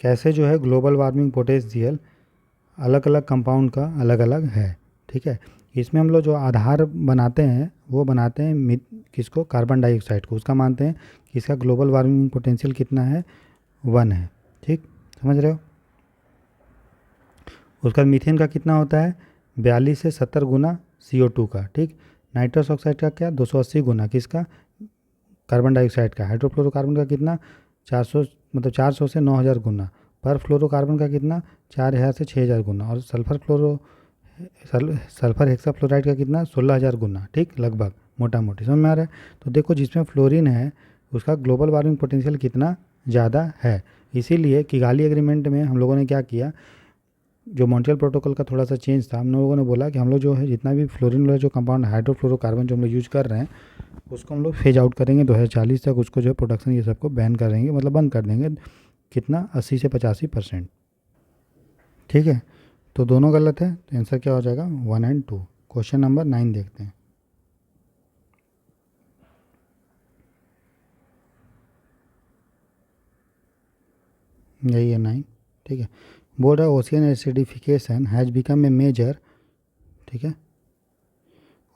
कैसे जो है ग्लोबल वार्मिंग पोटेंशियल अलग अलग कंपाउंड का अलग अलग है। ठीक है, इसमें हम लोग जो आधार बनाते हैं वो बनाते हैं किसको, कार्बन डाइऑक्साइड को। उसका मानते हैं कि इसका ग्लोबल वार्मिंग पोटेंशियल कितना है, 1 है। ठीक, समझ रहे हो। उसका मीथेन का कितना होता है, 42 से 70 गुना CO2 का। ठीक, नाइट्रस ऑक्साइड का क्या, 280 गुना किसका, कार्बन डाइऑक्साइड का। हाइड्रोफ्लोरोकार्बन का कितना, 400, मतलब 400 से 9000 गुना। पर फ्लोरोकार्बन का कितना, 4000 से 6000 गुना। और सल्फर सल्फर हेक्साफ्लोराइड का कितना 16,000 गुना, ठीक, लगभग, मोटा मोटी समझ में आ रहा है। तो देखो जिसमें फ्लोरीन है उसका ग्लोबल वार्मिंग पोटेंशियल कितना ज़्यादा है। इसीलिए किगाली एग्रीमेंट में हम लोगों ने क्या किया, जो मॉन्ट्रियल प्रोटोकॉल का थोड़ा सा चेंज था, हम लोगों ने बोला कि हम लोग जो है जितना भी फ्लोरीन वाला जो कंपाउंड हाइड्रोफ्लोरोकार्बन जो हम लोग यूज़ कर रहे हैं उसको हम लोग फेज आउट करेंगे 2040 तक, उसको जो है प्रोडक्शन ये सबको बैन करेंगे, मतलब बंद कर देंगे। कितना, 80 से 85%, ठीक है। तो दोनों गलत है, तो आंसर क्या हो जाएगा 1 और 2। क्वेश्चन नंबर 9 देखते हैं। यही है 9, ठीक है। बोल रहा है ocean acidification has become a major, ठीक है,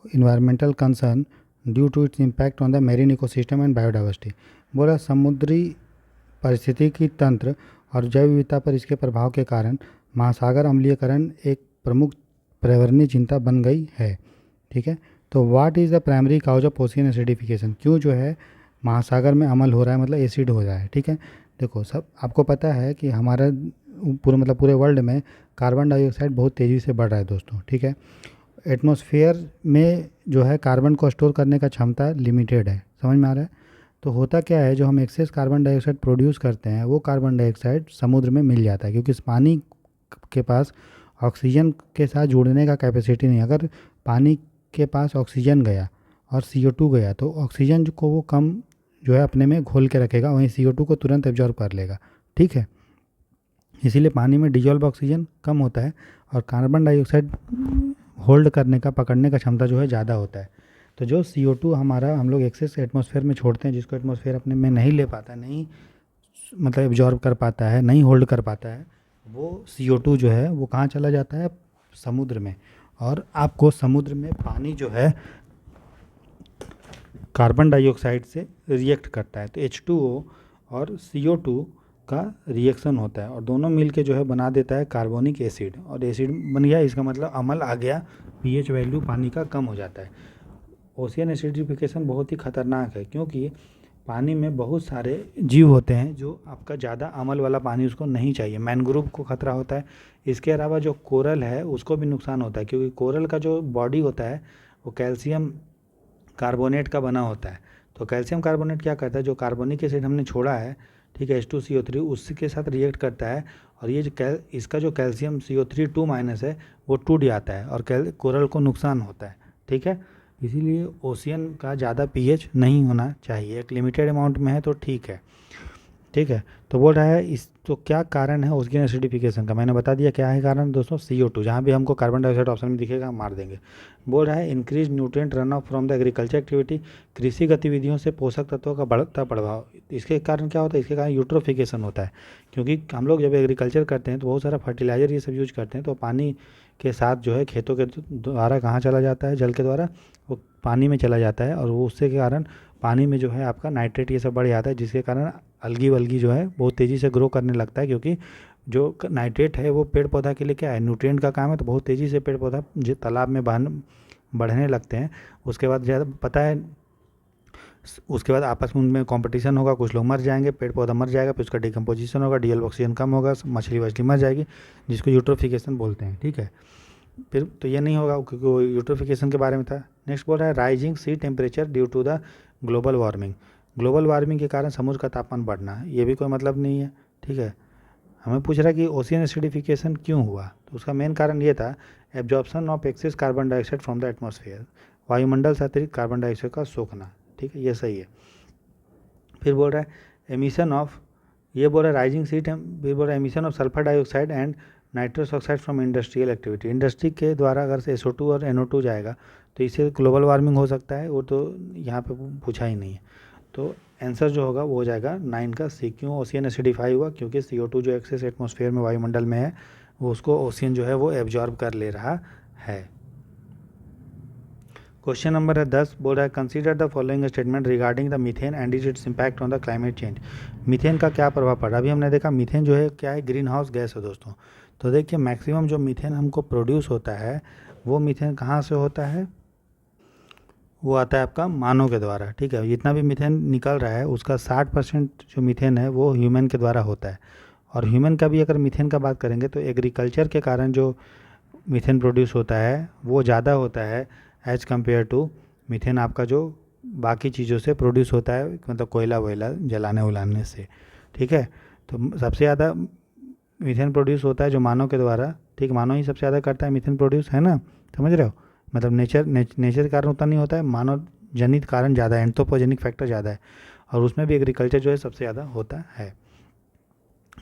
environmental concern due to its impact on the marine ecosystem and biodiversity. बोला समुद्री पारिस्थितिकी तंत्र और जैव विविधता पर इसके प्रभाव के कारण महासागर अम्लीयकरण एक प्रमुख पर्यावरणीय चिंता बन गई है, ठीक है। तो what is the primary cause of ocean acidification, क्यों जो है महासागर में अमल हो रहा है, मतलब एसिड हो रहा है, ठीक है। देखो सब आपको पता है कि हमारा पूरे वर्ल्ड में कार्बन डाइऑक्साइड बहुत तेज़ी से बढ़ रहा है दोस्तों, ठीक है। एटमॉस्फेयर में जो है कार्बन को स्टोर करने का क्षमता लिमिटेड है, समझ में आ रहा है। तो होता क्या है, जो हम एक्सेस कार्बन डाइऑक्साइड प्रोड्यूस करते हैं वो कार्बन डाइऑक्साइड समुद्र में मिल जाता है, क्योंकि इस पानी के पास ऑक्सीजन के साथ जुड़ने का कैपेसिटी नहीं। अगर पानी के पास ऑक्सीजन गया और CO2 गया तो ऑक्सीजन को वो कम जो है अपने में घोल के रखेगा, वहीं CO2 को तुरंत एब्जॉर्ब कर लेगा, ठीक है। इसीलिए पानी में डिजॉल्व ऑक्सीजन कम होता है और कार्बन डाइऑक्साइड होल्ड करने का, पकड़ने का क्षमता जो है ज़्यादा होता है। तो जो CO2 हमारा हम लोग एक्सेस एटमॉस्फेयर में छोड़ते हैं, जिसको एटमॉस्फेयर अपने में नहीं ले पाता, नहीं मतलब एब्जॉर्ब कर पाता है, नहीं होल्ड कर पाता है, वो CO2 जो है वो कहाँ चला जाता है, समुद्र में। और आपको समुद्र में पानी जो है कार्बन डाइऑक्साइड से रिएक्ट करता है, तो H2O और CO2 का रिएक्शन होता है और दोनों मिलके जो है बना देता है कार्बोनिक एसिड, और एसिड बन गया, इसका मतलब अमल आ गया, pH वैल्यू पानी का कम हो जाता है। ओशियन एसिडिफिकेशन बहुत ही खतरनाक है, क्योंकि पानी में बहुत सारे जीव होते हैं जो आपका ज़्यादा अमल वाला पानी उसको नहीं चाहिए। मैनग्रोव को खतरा होता है, इसके अलावा जो कोरल है उसको भी नुकसान होता है, क्योंकि कोरल का जो बॉडी होता है वो कैल्शियम कार्बोनेट का बना होता है। तो कैल्शियम कार्बोनेट क्या करता है, जो कार्बोनिक एसिड हमने छोड़ा है, ठीक है, H2CO3, उसके साथ रिएक्ट करता है और ये जो इसका जो कैल्शियम CO3 2- है वो टूट जाता है और कोरल को नुकसान होता है, ठीक है। इसीलिए ओशियन का ज़्यादा pH नहीं होना चाहिए, एक लिमिटेड अमाउंट में है तो ठीक है, ठीक है। तो बोल रहा है इस तो क्या कारण है ओशियन एसिडिफिकेशन का, मैंने बता दिया क्या है कारण दोस्तों, CO2, जहाँ भी हमको कार्बन डाइऑक्साइड ऑप्शन में दिखेगा हम मार देंगे। बोल रहा है increase nutrient run of from the agriculture activity, कृषि गतिविधियों से पोषक तत्वों का बढ़ता प्रभाव। इसके कारण क्या होता है, इसके कारण यूट्रोफिकेशन होता है, क्योंकि हम लोग जब एग्रीकल्चर करते हैं तो बहुत सारा फर्टिलाइजर ये सब यूज करते हैं, तो पानी के साथ जो है खेतों के द्वारा कहाँ चला जाता है, जल के द्वारा वो पानी में चला जाता है, और वो उससे के कारण पानी में जो है आपका नाइट्रेट ये सब बढ़ जाता है, जिसके कारण अलगी वल्गी जो है बहुत तेज़ी से ग्रो करने लगता है, क्योंकि जो नाइट्रेट है वो पेड़ पौधा के लिए क्या है, न्यूट्रिएंट का काम है। तो बहुत तेज़ी से पेड़ पौधा जो तालाब में बढ़ने लगते हैं। उसके बाद ज़्यादा पता है, उसके बाद आपस में उनमें कंपटीशन होगा, कुछ लोग मर जाएंगे, पेड़ पौधा मर जाएगा, फिर उसका डिकम्पोजिशन होगा, डीएल ऑक्सीजन कम होगा, मछली वछली मर जाएगी, जिसको यूट्रोफिकेशन बोलते हैं, ठीक है। फिर तो ये नहीं होगा क्योंकि वो यूट्रोफिकेशन के बारे में था। नेक्स्ट बोल रहा है rising sea temperature due to the global warming, global warming के कारण समुद्र का तापमान बढ़ना, ये भी कोई मतलब नहीं है, ठीक है। हमें पूछ रहा है कि ओशियन एसिडिफिकेशन क्यों हुआ, तो उसका मेन कारण ये था absorption of excess carbon dioxide from the atmosphere, वायुमंडल से अतिरिक्त कार्बन डाइऑक्साइड का सोखना, ठीक है, ये सही है। फिर बोल रहा है एमिशन ऑफ, ये बोल रहा है राइजिंग सी फिर बोल रहा है emission of sulphur dioxide and nitrous oxide from industrial activity, industry के द्वारा अगर से SO2 और NO2 जाएगा तो इससे ग्लोबल वार्मिंग हो सकता है, वो तो यहाँ पे पूछा ही नहीं है। तो आंसर जो होगा वो हो जाएगा 9 का C। क्यों ओशियन एसिडिफाई हुआ, क्योंकि CO2 जो एक्सेस एटमॉस्फेयर में वायुमंडल में है वो उसको ओशियन जो है वो एब्जॉर्ब कर ले रहा है। क्वेश्चन नंबर है 10, बोल रहा है consider the following statement regarding the methane and it's impact on the climate change. Methane का क्या प्रभाव पड़ रहा है, अभी हमने देखा मीथेन जो है क्या है, ग्रीन हाउस गैस है दोस्तों। तो देखिए मैक्सिमम जो मीथेन हमको प्रोड्यूस होता है वो मीथेन कहाँ से होता है, वो आता है आपका मानव के द्वारा, ठीक है। जितना भी मीथेन निकल रहा है उसका 60% जो मीथेन है वो ह्यूमन के द्वारा होता है। और ह्यूमन का भी अगर मीथेन का बात करेंगे तो एग्रीकल्चर के कारण जो मीथेन प्रोड्यूस होता है वो ज़्यादा होता है एज कम्पेयर टू मीथेन आपका जो बाकी चीज़ों से प्रोड्यूस होता है, मतलब कोयला वोयला जलाने उलाने से। ठीक है, तो सबसे ज़्यादा मीथेन प्रोड्यूस होता है जो मानव के द्वारा, ठीक, मानव ही सबसे ज़्यादा करता है मीथेन प्रोड्यूस, है ना, समझ रहे हो। मतलब नेचर के कारण उतना नहीं होता है, मानव जनित कारण ज़्यादा है, एंथ्रोपोजेनिक फैक्टर ज़्यादा है, और उसमें भी एग्रीकल्चर जो है सबसे ज़्यादा होता है।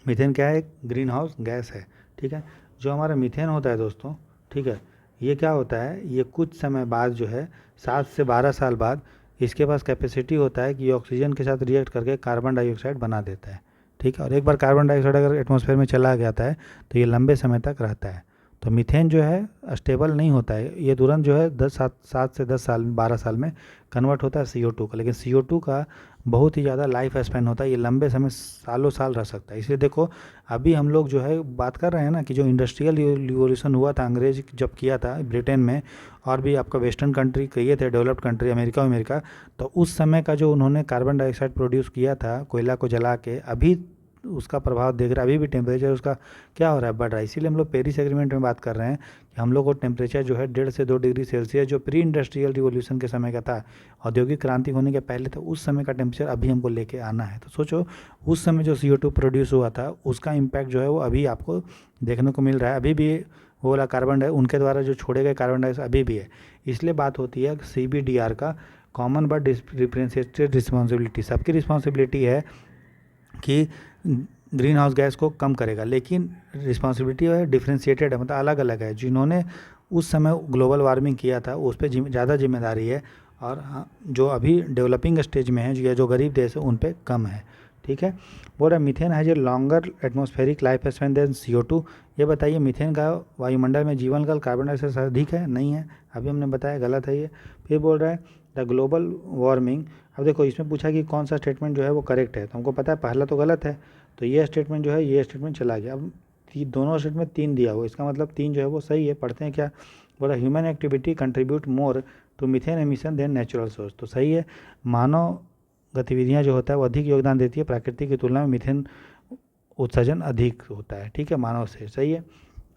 मीथेन क्या है, एक ग्रीन हाउस गैस है। ठीक है, जो हमारा मीथेन होता है दोस्तों, ठीक है, ये क्या होता है, ये कुछ समय बाद जो है 7 से 12 साल बाद इसके पास कैपेसिटी होता है कि ये ऑक्सीजन के साथ रिएक्ट करके कार्बन डाइऑक्साइड बना देता है। ठीक है, और एक बार कार्बन डाइऑक्साइड अगर एटमॉस्फेयर में चला जाता है तो ये लंबे समय तक रहता है। तो मीथेन जो है स्टेबल नहीं होता है, ये तुरंत जो है 7 से 10 साल 12 साल में कन्वर्ट होता है CO2 का, लेकिन CO2 का बहुत ही ज़्यादा लाइफ स्पैन होता है, ये लंबे समय सालों साल रह सकता है। इसलिए देखो अभी हम लोग जो है बात कर रहे हैं ना कि जो इंडस्ट्रियल रिवोल्यूशन हुआ था अंग्रेज जब किया था ब्रिटेन में, और भी आपका वेस्टर्न कंट्री किए थे, डेवलप्ड कंट्री अमेरिका, तो उस समय का जो उन्होंने कार्बन डाइऑक्साइड प्रोड्यूस किया था कोयला को जला के, अभी उसका प्रभाव देख रहा है, अभी भी टेम्परेचर उसका क्या हो रहा है, बढ़ रहा है। इसीलिए हम लोग पेरिस एग्रीमेंट में बात कर रहे हैं कि हम लोग को टेम्परेचर जो है 1.5 से 2 डिग्री सेल्सियस जो प्री इंडस्ट्रियल रिवोल्यूशन के समय का था, औद्योगिक क्रांति होने के पहले, तो उस समय का टेम्परेचर अभी हमको लेके आना है। तो सोचो उस समय जो CO2 प्रोड्यूस हुआ था उसका इम्पैक्ट जो है वो अभी आपको देखने को मिल रहा है, अभी भी वो वाला कार्बन डाइ उनके द्वारा जो छोड़े गए कार्बन डाइऑक्साइड अभी भी है। इसलिए बात होती है CBDR का, कॉमन बट डिफरेंशिएटेड रिस्पॉन्सिबिलिटी, सबकी रिस्पॉन्सिबिलिटी है कि ग्रीन हाउस गैस को कम करेगा, लेकिन रिस्पॉन्सिबिलिटी है डिफरेंशिएटेड है, मतलब अलग अलग है। जिन्होंने उस समय ग्लोबल वार्मिंग किया था उस पर ज़्यादा जिम्मेदारी है, और हाँ, जो अभी डेवलपिंग स्टेज में है या जो गरीब देश है उन पर कम है। ठीक है, बोल रहा methane has a longer atmospheric life span than CO2। ये बताइए मीथेन का वायुमंडल में जीवन काल कार्बन डाइऑक्साइड से अधिक है, नहीं है, अभी हमने बताया गलत है ये। फिर बोल रहा है द ग्लोबल वार्मिंग। अब देखो इसमें पूछा कि कौन सा स्टेटमेंट जो है वो करेक्ट है, तो हमको पता है पहला तो गलत है, तो ये स्टेटमेंट जो है ये स्टेटमेंट चला गया। अब दोनों स्टेटमेंट 3 दिया हुआ, इसका मतलब 3 जो है वो सही है। पढ़ते हैं क्या बोला, human activity contribute more to methane emission than natural source, तो सही है, मानव गतिविधियाँ जो होता है वो अधिक योगदान देती है, प्राकृतिक की तुलना में मीथेन उत्सर्जन अधिक होता है। ठीक है, मानव से, सही है।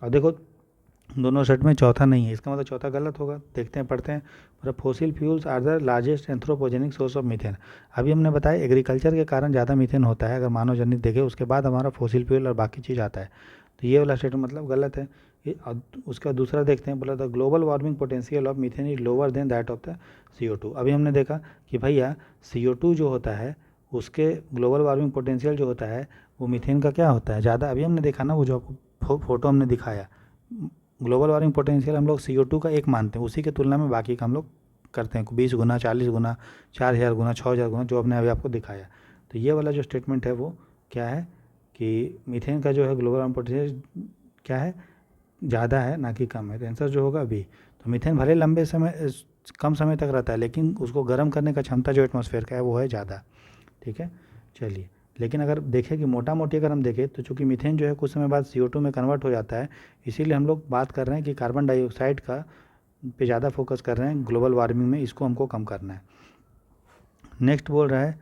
और देखो दोनों सेट में चौथा नहीं है, इसका मतलब चौथा गलत होगा। देखते हैं, पढ़ते हैं, मतलब fossil fuels are the largest anthropogenic source of methane. अभी हमने बताया एग्रीकल्चर के कारण ज़्यादा मीथेन होता है, अगर मानव जनित देखे उसके बाद हमारा फोसिल फ्यूल और बाकी चीज़ आता है, तो ये वाला स्टेटमेंट मतलब गलत है। उसका दूसरा देखते हैं, बोला the global warming potential of methane is lower than that of the CO2। अभी हमने देखा कि भैया CO2 जो होता है उसके ग्लोबल वार्मिंग पोटेंशियल जो होता है वो मीथेन का क्या होता है, ज़्यादा। अभी हमने देखा ना वो जो आपको फोटो हमने दिखाया, ग्लोबल वार्मिंग पोटेंशियल हम लोग CO2 का एक मानते हैं, उसी के तुलना में बाकी का हम लोग करते हैं 20 गुना, 40 गुना, 4000 गुना, 6000 गुना, जो आपने अभी आपको दिखाया। तो ये वाला जो स्टेटमेंट है वो क्या है कि मीथेन का जो है ग्लोबल वार्मिंग पोटेंशियल क्या है, ज़्यादा है ना कि कम है। तो आंसर जो होगा बी। तो मीथेन भले लंबे समय कम समय तक रहता है, लेकिन उसको गर्म करने का क्षमता जो एटमॉस्फेयर का है वो है ज़्यादा। ठीक है, चलिए, लेकिन अगर देखें कि मोटा मोटी अगर हम देखें तो चूँकि मीथेन जो है कुछ समय बाद CO2 में कन्वर्ट हो जाता है, इसीलिए हम लोग बात कर रहे हैं कि कार्बन डाइऑक्साइड का पे ज़्यादा फोकस कर रहे हैं ग्लोबल वार्मिंग में, इसको हमको कम करना है। नेक्स्ट बोल रहा है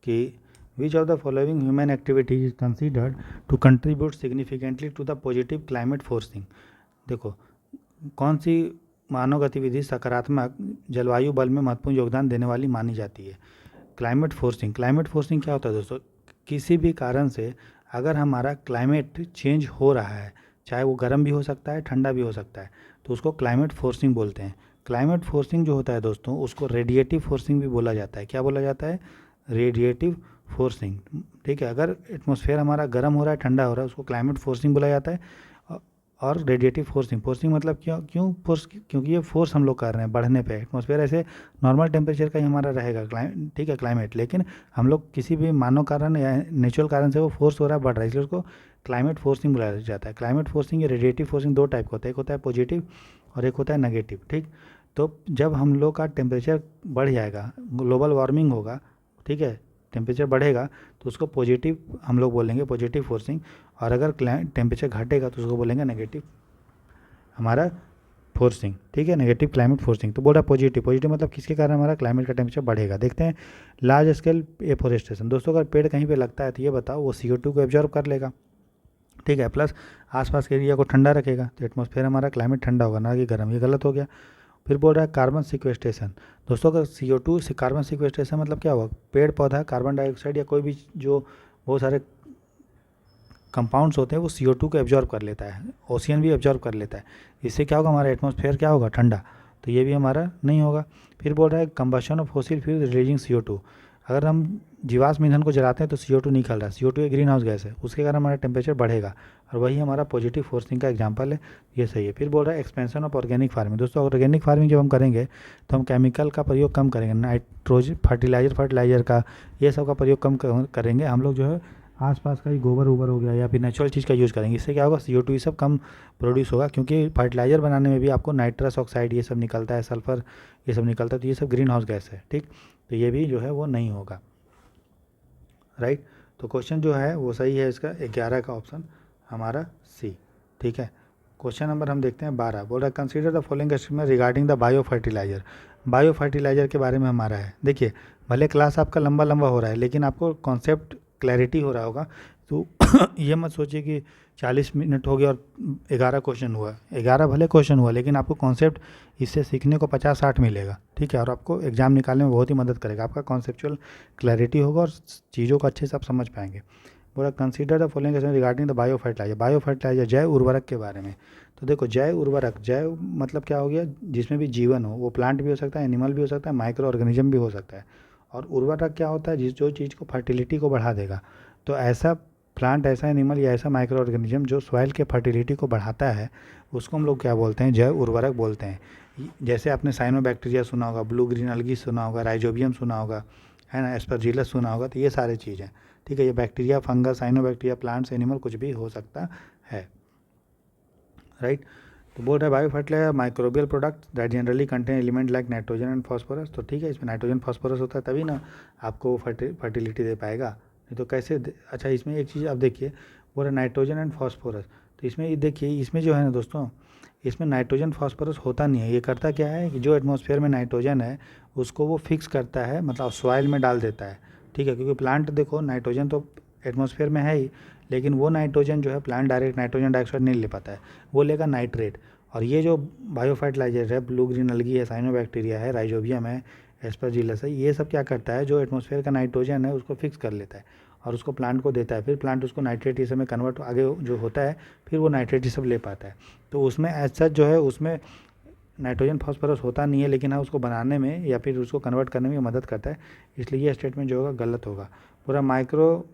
कि which of the following human activities is considered to contribute significantly to the positive climate forcing. देखो कौन सी मानव गतिविधि सकारात्मक जलवायु बल में महत्वपूर्ण योगदान देने वाली मानी जाती है। क्लाइमेट फोर्सिंग, क्लाइमेट फोर्सिंग क्या होता है दोस्तों, किसी भी कारण से अगर हमारा क्लाइमेट चेंज हो रहा है, चाहे वो गर्म भी हो सकता है ठंडा भी हो सकता है, तो उसको क्लाइमेट फोर्सिंग बोलते हैं। क्लाइमेट फोर्सिंग जो होता है दोस्तों उसको रेडिएटिव फोर्सिंग भी बोला जाता है। क्या बोला जाता है, रेडिएटिव फोर्सिंग। ठीक है, अगर एटमॉस्फेयर हमारा गर्म हो रहा है ठंडा हो रहा है उसको क्लाइमेट फोर्सिंग बोला जाता है। और रेडिएटिव फोर्सिंग, फोर्सिंग मतलब क्यों फोर्स, क्योंकि ये फोर्स हम लोग कर रहे हैं बढ़ने पे। एटमॉस्फेयर ऐसे नॉर्मल टेम्परेचर का ही हमारा रहेगा ठीक है क्लाइमेट, लेकिन हम लोग किसी भी मानव कारण या नेचुरल कारण से वो फोर्स हो रहा है बढ़ रहा है, इसलिए उसको क्लाइमेट फोर्सिंग बुलाया जाता है। क्लाइमेट फोर्सिंग या रेडिएटिव फोर्सिंग दो टाइप का होता है, एक होता है पॉजिटिव और एक होता है नेगेटिव। ठीक, तो जब हम लोग का टेम्परेचर बढ़ जाएगा, ग्लोबल वार्मिंग होगा, ठीक है, टेम्परेचर बढ़ेगा तो उसको पॉजिटिव हम लोग बोलेंगे, पॉजिटिव फोर्सिंग। और अगर टेम्परेचर घटेगा तो उसको बोलेंगे नेगेटिव हमारा फोर्सिंग। ठीक है, नेगेटिव क्लाइमेट फोर्सिंग। तो बोल रहा पॉजिटिव, पॉजिटिव मतलब किसके कारण हमारा क्लाइमेट का टेम्परेचर बढ़ेगा। देखते हैं, लार्ज स्केल एफोरेस्टेशन। दोस्तों अगर पेड़ कहीं पे लगता है तो ये बताओ वो CO2 को एब्जॉर्व कर लेगा, ठीक है, प्लस आसपास के एरिया को ठंडा रखेगा, तो एटमॉस्फेयर हमारा क्लाइमेट ठंडा होगा ना कि गर्म, ये गलत हो गया। फिर बोल रहा है कार्बन सिक्वेस्ट्रेशन। दोस्तों का CO2 से कार्बन सिक्वेस्ट्रेशन मतलब क्या हुआ, पेड़ पौधा कार्बन डाइऑक्साइड या कोई भी जो बहुत सारे कंपाउंड्स होते हैं वो CO2 को एब्जॉर्ब कर लेता है, ओशियन भी एब्जॉर्ब कर लेता है। इससे क्या होगा, हमारा एटमॉस्फेयर क्या होगा, ठंडा। तो ये भी हमारा नहीं होगा। फिर बोल रहा है combustion of fossil fuel releasing CO2। अगर हम जीवाश्म ईंधन को जलाते हैं तो CO2 निकल रहा है, CO2 एक ग्रीन हाउस गैस है, उसके कारण हमारा टेम्परेचर बढ़ेगा, और वही हमारा पॉजिटिव फोर्सिंग का एग्जाम्पल है, ये सही है। फिर बोल रहा है एक्सपेंशन ऑफ ऑर्गेनिक फार्मिंग। दोस्तों ऑर्गेनिक फार्मिंग जब हम करेंगे तो हम केमिकल का प्रयोग कम करेंगे, नाइट्रोजन फर्टिलाइजर का, ये सब का प्रयोग कम करेंगे। हम लोग जो है आसपास का ही गोबर वोबर हो गया या फिर नेचुरल चीज़ का यूज़ करेंगे। इससे क्या होगा, CO2 ये सब कम प्रोड्यूस होगा, क्योंकि फर्टिलाइज़र बनाने में भी आपको नाइट्रस ऑक्साइड ये सब निकलता है, सल्फर ये सब निकलता है, तो ये सब ग्रीन हाउस गैस है। ठीक, तो ये भी जो है वो नहीं होगा, राइट। तो क्वेश्चन जो है वो सही है, इसका 11 का ऑप्शन हमारा सी। ठीक है, क्वेश्चन नंबर हम देखते हैं 12। बोल रहा है consider the following statement regarding the bio fertiliser. Bio fertiliser के बारे में हमारा है। देखिए भले क्लास आपका लंबा लंबा हो रहा है, लेकिन आपको कॉन्सेप्ट क्लैरिटी हो रहा होगा, तो ये मत सोचिए कि 40 मिनट हो गया और 11 क्वेश्चन हुआ। 11 भले क्वेश्चन हुआ, लेकिन आपको कॉन्सेप्ट इससे सीखने को 50-60 मिलेगा। ठीक है, और आपको एग्जाम निकालने में बहुत ही मदद करेगा, आपका कॉन्सेप्चुअल क्लैरिटी होगा और चीज़ों को अच्छे से आप समझ पाएंगे। बोला consider the following regarding the bio fertiliser. Bio fertiliser जैव उर्वरक के बारे में। तो देखो जैव उर्वरक, जैव मतलब क्या हो गया, जिसमें भी जीवन हो, वो प्लांट भी हो सकता है, एनिमल भी हो सकता है, माइक्रो ऑर्गेनिज्म भी हो सकता है। और उर्वरक क्या होता है, जो चीज़ को फर्टिलिटी को बढ़ा देगा। तो ऐसा प्लांट, ऐसा एनिमल या ऐसा माइक्रो ऑर्गेनिज्म जो सॉइल के फर्टिलिटी को बढ़ाता है, उसको हम लोग क्या बोलते हैं, जैव उर्वरक बोलते हैं। जैसे आपने साइनोबैक्टीरिया सुना होगा, ब्लू ग्रीन अलगी सुना होगा, राइजोबियम सुना होगा, है ना, एस्परजिलस सुना होगा, तो ये सारे चीज़ हैं। ठीक है, ये bacteria, fungus, cyanobacteria, plants, animal कुछ भी हो सकता है, राइट। तो बोल रहा है bio fertiliser microbial product that generally contain element like nitrogen and phosphorus. तो ठीक है, इसमें नाइट्रोजन फॉस्फोरस होता है, तभी ना आपको फर्टिलिटी दे पाएगा, नहीं तो कैसे अच्छा इसमें एक चीज़ आप देखिए, बोल रहा नाइट्रोजन एंड फॉस्फोरस। तो इसमें देखिए, इसमें जो है ना दोस्तों, इसमें नाइट्रोजन फॉस्फोरस होता नहीं है। ये करता क्या है कि जो एटमॉस्फेयर में नाइट्रोजन है उसको वो फिक्स करता है, मतलब सॉइल में डाल देता है। ठीक है, क्योंकि प्लांट देखो नाइट्रोजन तो एटमॉस्फेयर में है ही, लेकिन वो नाइट्रोजन जो है प्लांट डायरेक्ट नाइट्रोजन डाइऑक्साइड नहीं ले पाता है, वो लेगा नाइट्रेट। और ये जो बायो फर्टिलाइजर है, ब्लू ग्रीन अलगी है, साइनोबैक्टीरिया है, राइजोबियम है, एस्परजिलस है, ये सब क्या करता है, जो एटमॉस्फेयर का नाइट्रोजन है उसको फिक्स कर लेता है और उसको प्लांट को देता है। फिर प्लांट उसको नाइट्रेट ये सब में कन्वर्ट आगे जो होता है, फिर वो नाइट्रेट ये सब ले पाता है। तो उसमें एज सच जो है उसमें नाइट्रोजन फॉस्फोरस होता नहीं है, लेकिन हाँ उसको बनाने में या फिर उसको कन्वर्ट करने में मदद करता है। इसलिए ये स्टेटमेंट जो होगा गलत होगा। पूरा micro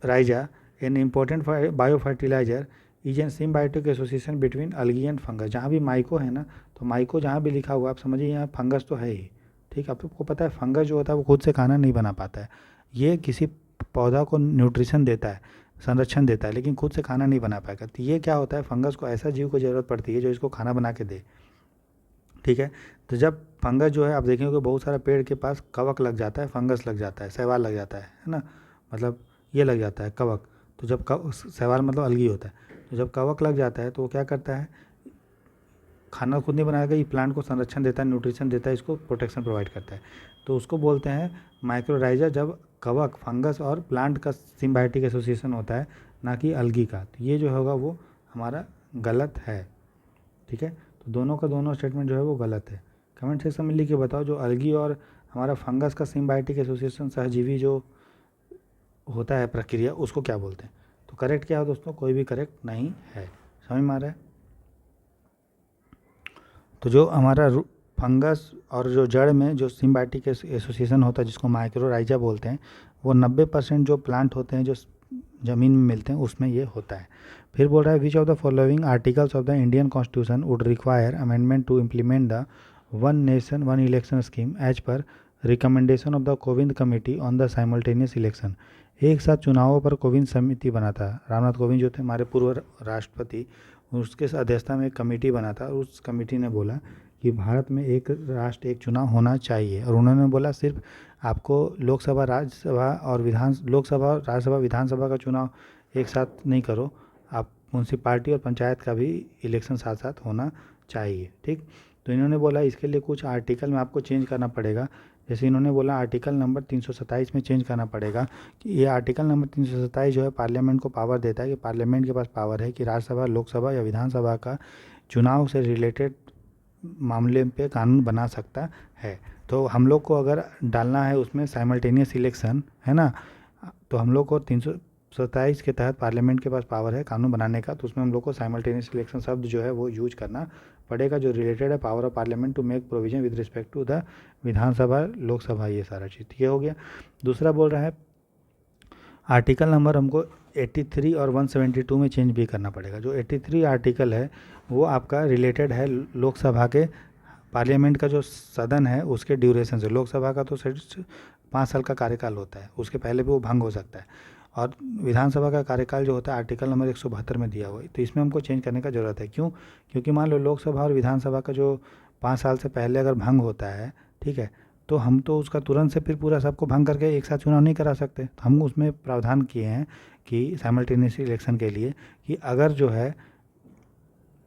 राइजा an important biofertiliser is an symbiotic association between algae and fungus. जहाँ भी माइको है ना, तो माइको जहाँ भी लिखा हुआ आप समझिए यहाँ फंगस तो है ही। ठीक है, आपको पता है फंगस जो होता है वो खुद से खाना नहीं बना पाता है, ये किसी पौधा को न्यूट्रिशन देता है, संरक्षण देता है, लेकिन खुद से खाना नहीं बना पाएगा। तो ये क्या होता है, फंगस को ऐसा जीव को ज़रूरत पड़ती है जो इसको खाना बना के दे। ठीक है, तो जब फंगस जो है आप देखेंगे कि बहुत सारा पेड़ के पास कवक लग जाता है, फंगस लग जाता है, शैवाल लग जाता है ना, मतलब ये लग जाता है कवक। तो जब शैवाल मतलब अलगी होता है, तो जब कवक लग जाता है तो वो क्या करता है, खाना खुद नहीं बनाएगा, ये प्लांट को संरक्षण देता है, न्यूट्रिशन देता है, इसको प्रोटेक्शन प्रोवाइड करता है। तो उसको बोलते हैं माइक्रोराइजा, जब कवक, फंगस और प्लांट का सिम्बायोटिक एसोसिएशन होता है, ना कि अलगी का। तो ये जो होगा वो हमारा गलत है। ठीक है, तो दोनों का दोनों स्टेटमेंट जो है वो गलत है। कमेंट सेक्शन में लिख के बताओ, जो अलगी और हमारा फंगस का सिम्बायोटिक एसोसिएशन, सहजीवी जो होता है प्रक्रिया, उसको क्या बोलते हैं। तो करेक्ट क्या है दोस्तों, कोई भी करेक्ट नहीं है। समझ में आ रहा है। तो जो हमारा फंगस और जो जड़ में जो सिम्बायोटिक एसोसिएशन होता है, जिसको माइक्रोराइजा बोलते हैं, वो 90% जो प्लांट होते हैं जो ज़मीन में मिलते हैं उसमें ये होता है। फिर बोल रहा है which of the following articles of the Indian Constitution would require amendment to implement the one nation one election scheme as per recommendation of the Kovind committee on the simultaneous election. एक साथ चुनावों पर कोविंद समिति बना था, रामनाथ कोविंद जो थे हमारे पूर्व राष्ट्रपति, उसके अध्यक्षता में एक कमेटी बना था। उस कमेटी ने बोला कि भारत में एक राष्ट्र एक चुनाव होना चाहिए, और उन्होंने बोला सिर्फ आपको लोकसभा, राज्यसभा और लोकसभा, राज्यसभा, विधानसभा का चुनाव एक साथ नहीं करो, आप म्यूनसिपाल्टी और पंचायत का भी इलेक्शन साथ साथ होना चाहिए। ठीक, तो इन्होंने बोला इसके लिए कुछ आर्टिकल में आपको चेंज करना पड़ेगा, जैसे इन्होंने बोला आर्टिकल नंबर 327 में चेंज करना पड़ेगा कि ये आर्टिकल नंबर 327 जो है पार्लियामेंट को पावर देता है कि पार्लियामेंट के पास पावर है कि राज्यसभा, लोकसभा या विधानसभा का चुनाव से रिलेटेड मामले पे कानून बना सकता है। तो हम लोग को अगर डालना है उसमें साइमल्टेनियस इलेक्शन, है ना, तो हम लोग को 327 के तहत पार्लियामेंट के पास पावर है कानून बनाने का, तो उसमें हम लोग को साइमल्टेनियस इलेक्शन शब्द जो है वो यूज करना पड़ेगा, जो रिलेटेड है power of parliament to make provision with respect to the Vidhansabha, Loksabha, ये सारा चीज़ ये हो गया। दूसरा बोल रहा है आर्टिकल नंबर हमको 83 और 172 में चेंज भी करना पड़ेगा। जो 83 आर्टिकल है वो आपका रिलेटेड है लोकसभा के, पार्लियामेंट का जो सदन है उसके ड्यूरेशन से। लोकसभा का तो 5 साल का कार्यकाल होता है, उसके पहले भी वो भंग हो सकता है, और विधानसभा का कार्यकाल जो होता है आर्टिकल नंबर 172 में दिया हुआ है। तो इसमें हमको चेंज करने का ज़रूरत है। क्यों? क्योंकि मान लो लोकसभा और विधानसभा का जो 5 साल से पहले अगर भंग होता है, ठीक है, तो हम तो उसका तुरंत से फिर पूरा सबको भंग करके एक साथ चुनाव नहीं करा सकते। तो हम उसमें प्रावधान किए हैं कि साइमल्टेनियस इलेक्शन के लिए कि अगर जो है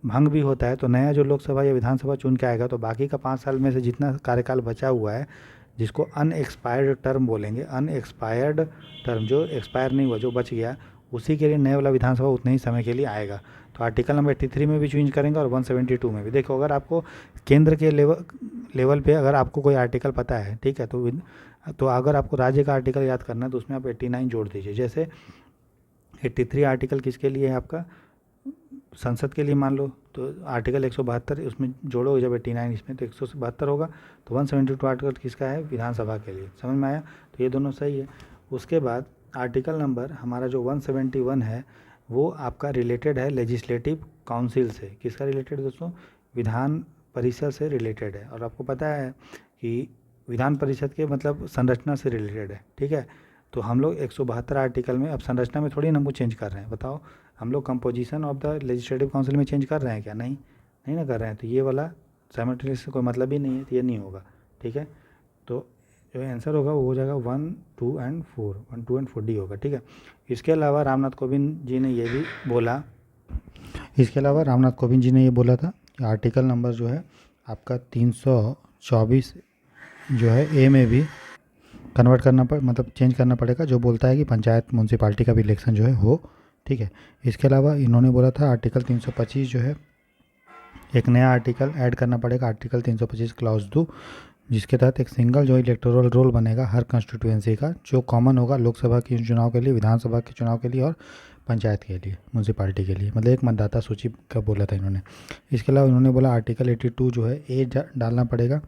भंग भी होता है तो नया जो लोकसभा या विधानसभा चुन के आएगा तो बाकी का 5 साल में से जितना कार्यकाल बचा हुआ है, जिसको अनएक्सपायर्ड टर्म बोलेंगे, अनएक्सपायर्ड टर्म जो एक्सपायर नहीं हुआ, जो बच गया, उसी के लिए नया वाला विधानसभा उतने ही समय के लिए आएगा। तो आर्टिकल नंबर 83 में भी चेंज करेंगे और 172 में भी। देखो अगर आपको केंद्र के लेवल पे अगर आपको कोई आर्टिकल पता है, ठीक है, तो अगर आपको राज्य का आर्टिकल याद करना है तो उसमें आप 89 जोड़ दीजिए। जैसे 83 आर्टिकल किसके लिए है आपका, संसद के लिए मान लो, तो आर्टिकल 172 उसमें जोड़ोगे जब 89 इसमें तो 172 होगा। तो 172 आर्टिकल किसका है, विधानसभा के लिए। समझ में आया? तो ये दोनों सही है। उसके बाद आर्टिकल नंबर हमारा जो 171 है वो आपका रिलेटेड है लेजिस्लेटिव काउंसिल से। किसका रिलेटेड दोस्तों? विधान परिषद से रिलेटेड है। और आपको पता है कि विधान परिषद के मतलब संरचना से रिलेटेड है, ठीक है। तो हम लोग 172 आर्टिकल में अब संरचना में थोड़ी ना हमको चेंज कर रहे हैं, बताओ, हम लोग composition of the legislative council में चेंज कर रहे हैं क्या? नहीं, नहीं ना कर रहे हैं। तो ये वाला साइमल्टेनियस से कोई मतलब ही नहीं है, तो ये नहीं होगा, ठीक है। तो जो आंसर होगा वो हो जाएगा 1, 2 एंड 4, 1, 2 एंड 4 डी होगा, ठीक है। इसके अलावा रामनाथ कोविंद जी ने ये भी बोला, था कि आर्टिकल नंबर जो है आपका 324 जो है ए में भी कन्वर्ट करना मतलब चेंज करना पड़ेगा, जो बोलता है कि पंचायत म्यूनसिपाल्टी का भी इलेक्शन जो है हो, ठीक है। इसके अलावा इन्होंने बोला था आर्टिकल 325 जो है एक नया आर्टिकल ऐड करना पड़ेगा, आर्टिकल 325 क्लॉज 2, जिसके तहत एक सिंगल जो इलेक्टोरल रोल बनेगा हर कंस्टिट्यूएंसी का, जो कॉमन होगा लोकसभा के चुनाव के लिए, विधानसभा के चुनाव के लिए और पंचायत के लिए, म्यूनसिपाल्टी के लिए, मतलब एक मतदाता सूची का बोला था इन्होंने। इसके अलावा इन्होंने बोला आर्टिकल 82 जो है ए डालना पड़ेगा,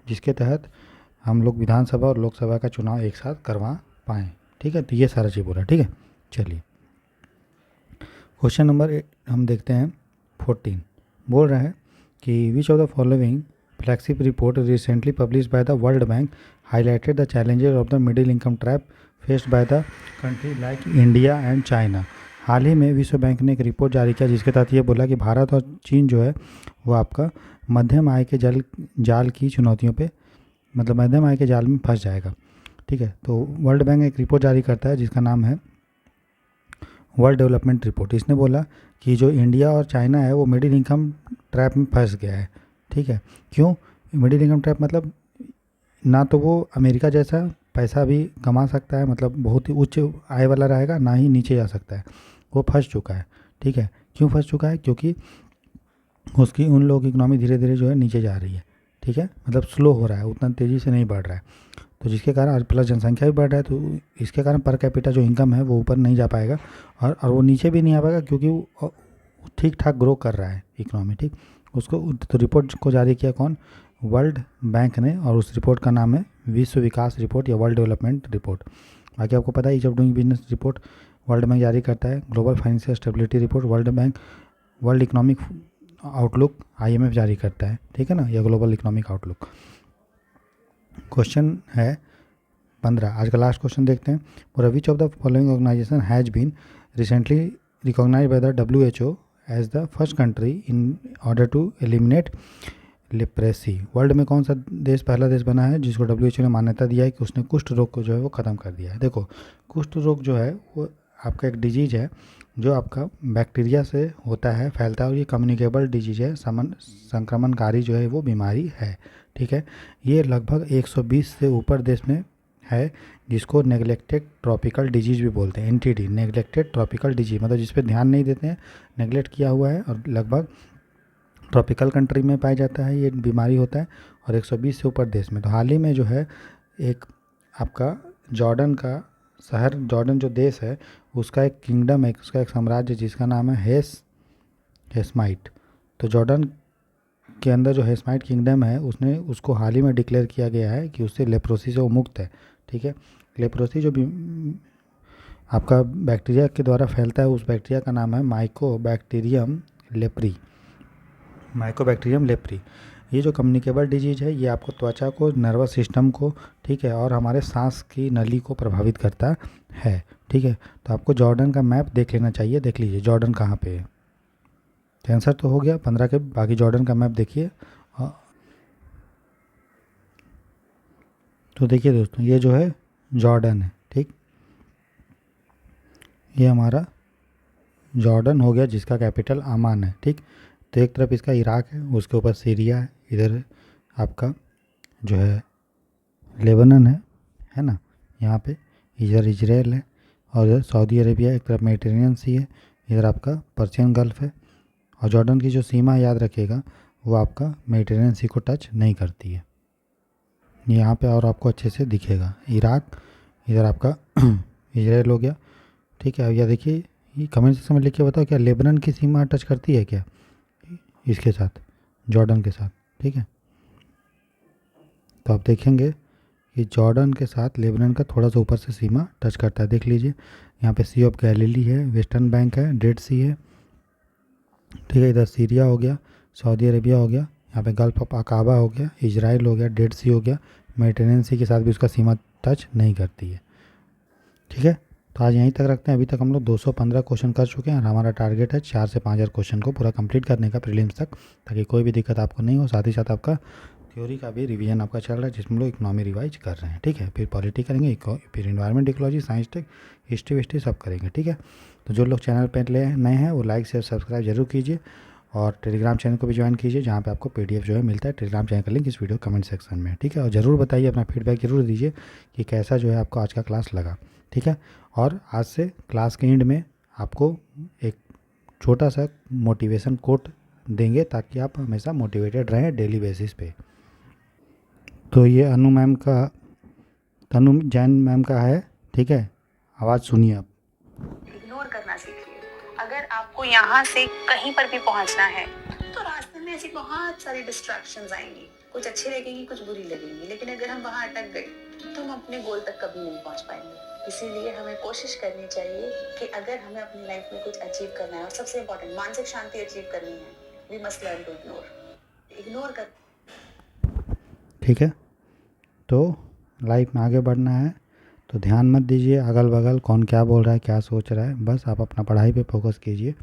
जिसके तहत हम लोग विधानसभा और लोकसभा का चुनाव एक साथ करवा पाएँ, ठीक है। तो ये सारा चीज़ बोला, ठीक है। चलिए क्वेश्चन नंबर हम देखते हैं 14। बोल रहा है कि which of the following flagship report recently publish by the world bank highlighted the challenges of the middle income trap faced by the country like India and China. हाल ही में विश्व बैंक ने एक रिपोर्ट जारी किया जिसके तहत ये बोला कि भारत और चीन जो है वो आपका मध्यम आय के जाल की चुनौतियों पे, मतलब मध्यम आय के जाल में फंस जाएगा, ठीक है। तो वर्ल्ड बैंक एक रिपोर्ट जारी करता है जिसका नाम है वर्ल्ड डेवलपमेंट रिपोर्ट। इसने बोला कि जो इंडिया और चाइना है वो मिडिल इनकम ट्रैप में फंस गया है, ठीक है। क्यों मिडिल इनकम ट्रैप? मतलब ना तो वो अमेरिका जैसा पैसा भी कमा सकता है, मतलब बहुत ही उच्च आय वाला रहेगा, ना ही नीचे जा सकता है, वो फंस चुका है, ठीक है। क्यों फंस चुका है? क्योंकि उसकी उन लोगों की इकनॉमी धीरे धीरे जो है नीचे जा रही है, ठीक है, मतलब स्लो हो रहा है, उतना तेज़ी से नहीं बढ़ रहा है। तो जिसके कारण प्लस जनसंख्या भी बढ़ रहा है, तो इसके कारण पर कैपिटा जो इनकम है वो ऊपर नहीं जा पाएगा, और वो नीचे भी नहीं आ पाएगा क्योंकि वो ठीक ठाक ग्रो कर रहा है इकनॉमी, ठीक। उसको तो रिपोर्ट को जारी किया कौन? वर्ल्ड बैंक ने, और उस रिपोर्ट का नाम है विश्व विकास रिपोर्ट या वर्ल्ड डेवलपमेंट रिपोर्ट। बाकी आपको पता है ease of doing business report World Bank जारी करता है, global financial stability report World Bank, World Economic Outlook IMF जारी करता है, ठीक है ना, या ग्लोबल इकोनॉमिक आउटलुक। क्वेश्चन है 15, आज का लास्ट क्वेश्चन देखते हैं। और which of the following organisation has been recently recognised by the WHO as the first country in order to eliminate leprosy. World में कौन सा देश पहला देश बना है जिसको WHO ने मान्यता दिया है कि उसने कुष्ठ रोग को जो है वो ख़त्म कर दिया है? देखो कुष्ठ रोग जो है वो आपका एक डिजीज है जो आपका बैक्टीरिया से होता है, फैलता है, और ये कम्युनिकेबल डिजीज है, संक्रमणकारी जो है वो बीमारी है। ठीक है, ये लगभग 120 से ऊपर देश में है, जिसको नेग्लेक्टेड ट्रॉपिकल डिजीज भी बोलते हैं। एनटीडी, नेग्लेक्टेड ट्रॉपिकल डिजीज, मतलब जिस पे ध्यान नहीं देते हैं, नेग्लेक्ट किया हुआ है, और लगभग ट्रॉपिकल कंट्री में पाया जाता है ये बीमारी होता है, और 120 से ऊपर देश में। तो हाल ही में जो है एक आपका जॉर्डन का शहर, जॉर्डन जो देश है उसका एक किंगडम है, उसका एक साम्राज्य जिसका नाम है हेसमाइट। तो जॉर्डन के अंदर जो हेसमाइट किंगडम है उसने उसको हाल ही में डिक्लेयर किया गया है कि उससे लेप्रोसी से वो मुक्त है। ठीक है, लेप्रोसी जो भी आपका बैक्टीरिया के द्वारा फैलता है, उस बैक्टीरिया का नाम है माइकोबैक्टीरियम लेप्री। माइकोबैक्टीरियम लेप्री, ये जो कम्युनिकेबल डिजीज है ये आपको त्वचा को, नर्वस सिस्टम को, ठीक है, और हमारे सांस की नली को प्रभावित करता है। ठीक है, तो आपको जॉर्डन का मैप देख लेना चाहिए। देख लीजिए जॉर्डन कहाँ पे है। तो आंसर तो हो गया 15 के, बाकी जॉर्डन का मैप देखिए। तो देखिए दोस्तों, ये जो है जॉर्डन है। ठीक, ये हमारा जॉर्डन हो गया, जिसका कैपिटल अमान है। ठीक, तो एक तरफ इसका इराक है, उसके ऊपर सीरिया है, इधर आपका जो है लेबनान है ना, यहाँ पे इधर इजराइल है, और इधर सऊदी अरेबिया, एक तरफ मेडिटेरेनियन सी है, इधर आपका पर्शियन गल्फ है। और जॉर्डन की जो सीमा याद रखिएगा वो आपका मेडिटेरेनियन सी को टच नहीं करती है। यहाँ पे और आपको अच्छे से दिखेगा इराक, इधर आपका इजराइल हो गया। ठीक है, या देखिए ये कमेंट सेक्शन में लिख के बताओ, क्या लेबनान की सीमा टच करती है क्या इसके साथ, जॉर्डन के साथ। ठीक है, तो आप देखेंगे कि जॉर्डन के साथ लेबनान का थोड़ा सा ऊपर से सीमा टच करता है। देख लीजिए, यहाँ पे सी ऑफ गैलीली है, वेस्टर्न बैंक है, डेड सी है। ठीक है, इधर सीरिया हो गया, सऊदी अरेबिया हो गया, यहाँ पे गल्फ ऑफ अकाबा हो गया, इजराइल हो गया, डेड सी हो गया, मेडिटेरेनियन सी के साथ भी उसका सीमा टच नहीं करती है। ठीक है, तो आज यहीं तक रखते हैं। अभी तक हम लोग 215 क्वेश्चन कर चुके हैं, और हमारा टारगेट है 4 से 5 हज़ार क्वेश्चन को पूरा कंप्लीट करने का प्रीलिम्स तक, ताकि कोई भी दिक्कत आपको नहीं हो। साथ ही साथ आपका थ्योरी का भी रिवीजन आपका चल रहा है, जिसमें लोग इकोनॉमी रिवाइज कर रहे हैं। ठीक है, फिर पॉलिटी करेंगे, फिर environment, ecology, science tech, history विस्ट्री सब करेंगे। ठीक है, तो जो लोग चैनल पर नए हैं वो लाइक शेयर सब्सक्राइब जरूर कीजिए, और टेलीग्राम चैनल को भी ज्वाइन कीजिए, जहाँ पे आपको पीडीएफ जो है मिलता है। टेलीग्राम चैनल का लिंक इस वीडियो कमेंट सेक्शन में। ठीक है, और ज़रूर बताइए, अपना फीडबैक जरूर दीजिए कि कैसा जो है आपको आज का क्लास लगा। ठीक है, और आज से क्लास के एंड में आपको एक छोटा सा मोटिवेशन कोट देंगे, ताकि आप हमेशा मोटिवेटेड रहें डेली बेसिस पे। तो ये तनु जैन मैम का है। ठीक है, आवाज़ सुनिए आप। इग्नोर करना सीखिए। अगर आपको यहाँ से कहीं पर भी पहुँचना है तो रास्ते में ऐसी बहुत सारी डिस्ट्रैक्शंस आएंगी, कुछ अच्छी लगेंगी, कुछ बुरी लगेंगी, लेकिन अगर हम वहाँ अटक गए तो हम अपने गोल तक कभी नहीं पहुँच पाएंगे। इसीलिए हमें कोशिश करनी चाहिए कि अगर हमें अपनी लाइफ में कुछ अचीव करना है, और सबसे इम्पोर्टेंट मानसिक शांति अचीव करनी है, we must learn to ignore कर। ठीक है, तो लाइफ में आगे बढ़ना है तो ध्यान मत दीजिए अगल बगल कौन क्या बोल रहा है, क्या सोच रहा है, बस आप अपना पढ़ाई पे फोकस कीजिए।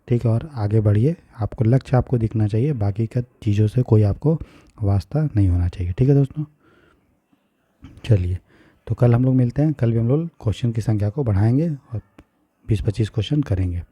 ठीक है, और आगे बढ़िए। आपको लक्ष्य आपको दिखना चाहिए, बाकी का चीज़ों से कोई आपको वास्ता नहीं होना चाहिए। ठीक है दोस्तों, चलिए, तो कल हम लोग मिलते हैं। कल भी हम लोग क्वेश्चन की संख्या को बढ़ाएंगे और 20-25 क्वेश्चन करेंगे।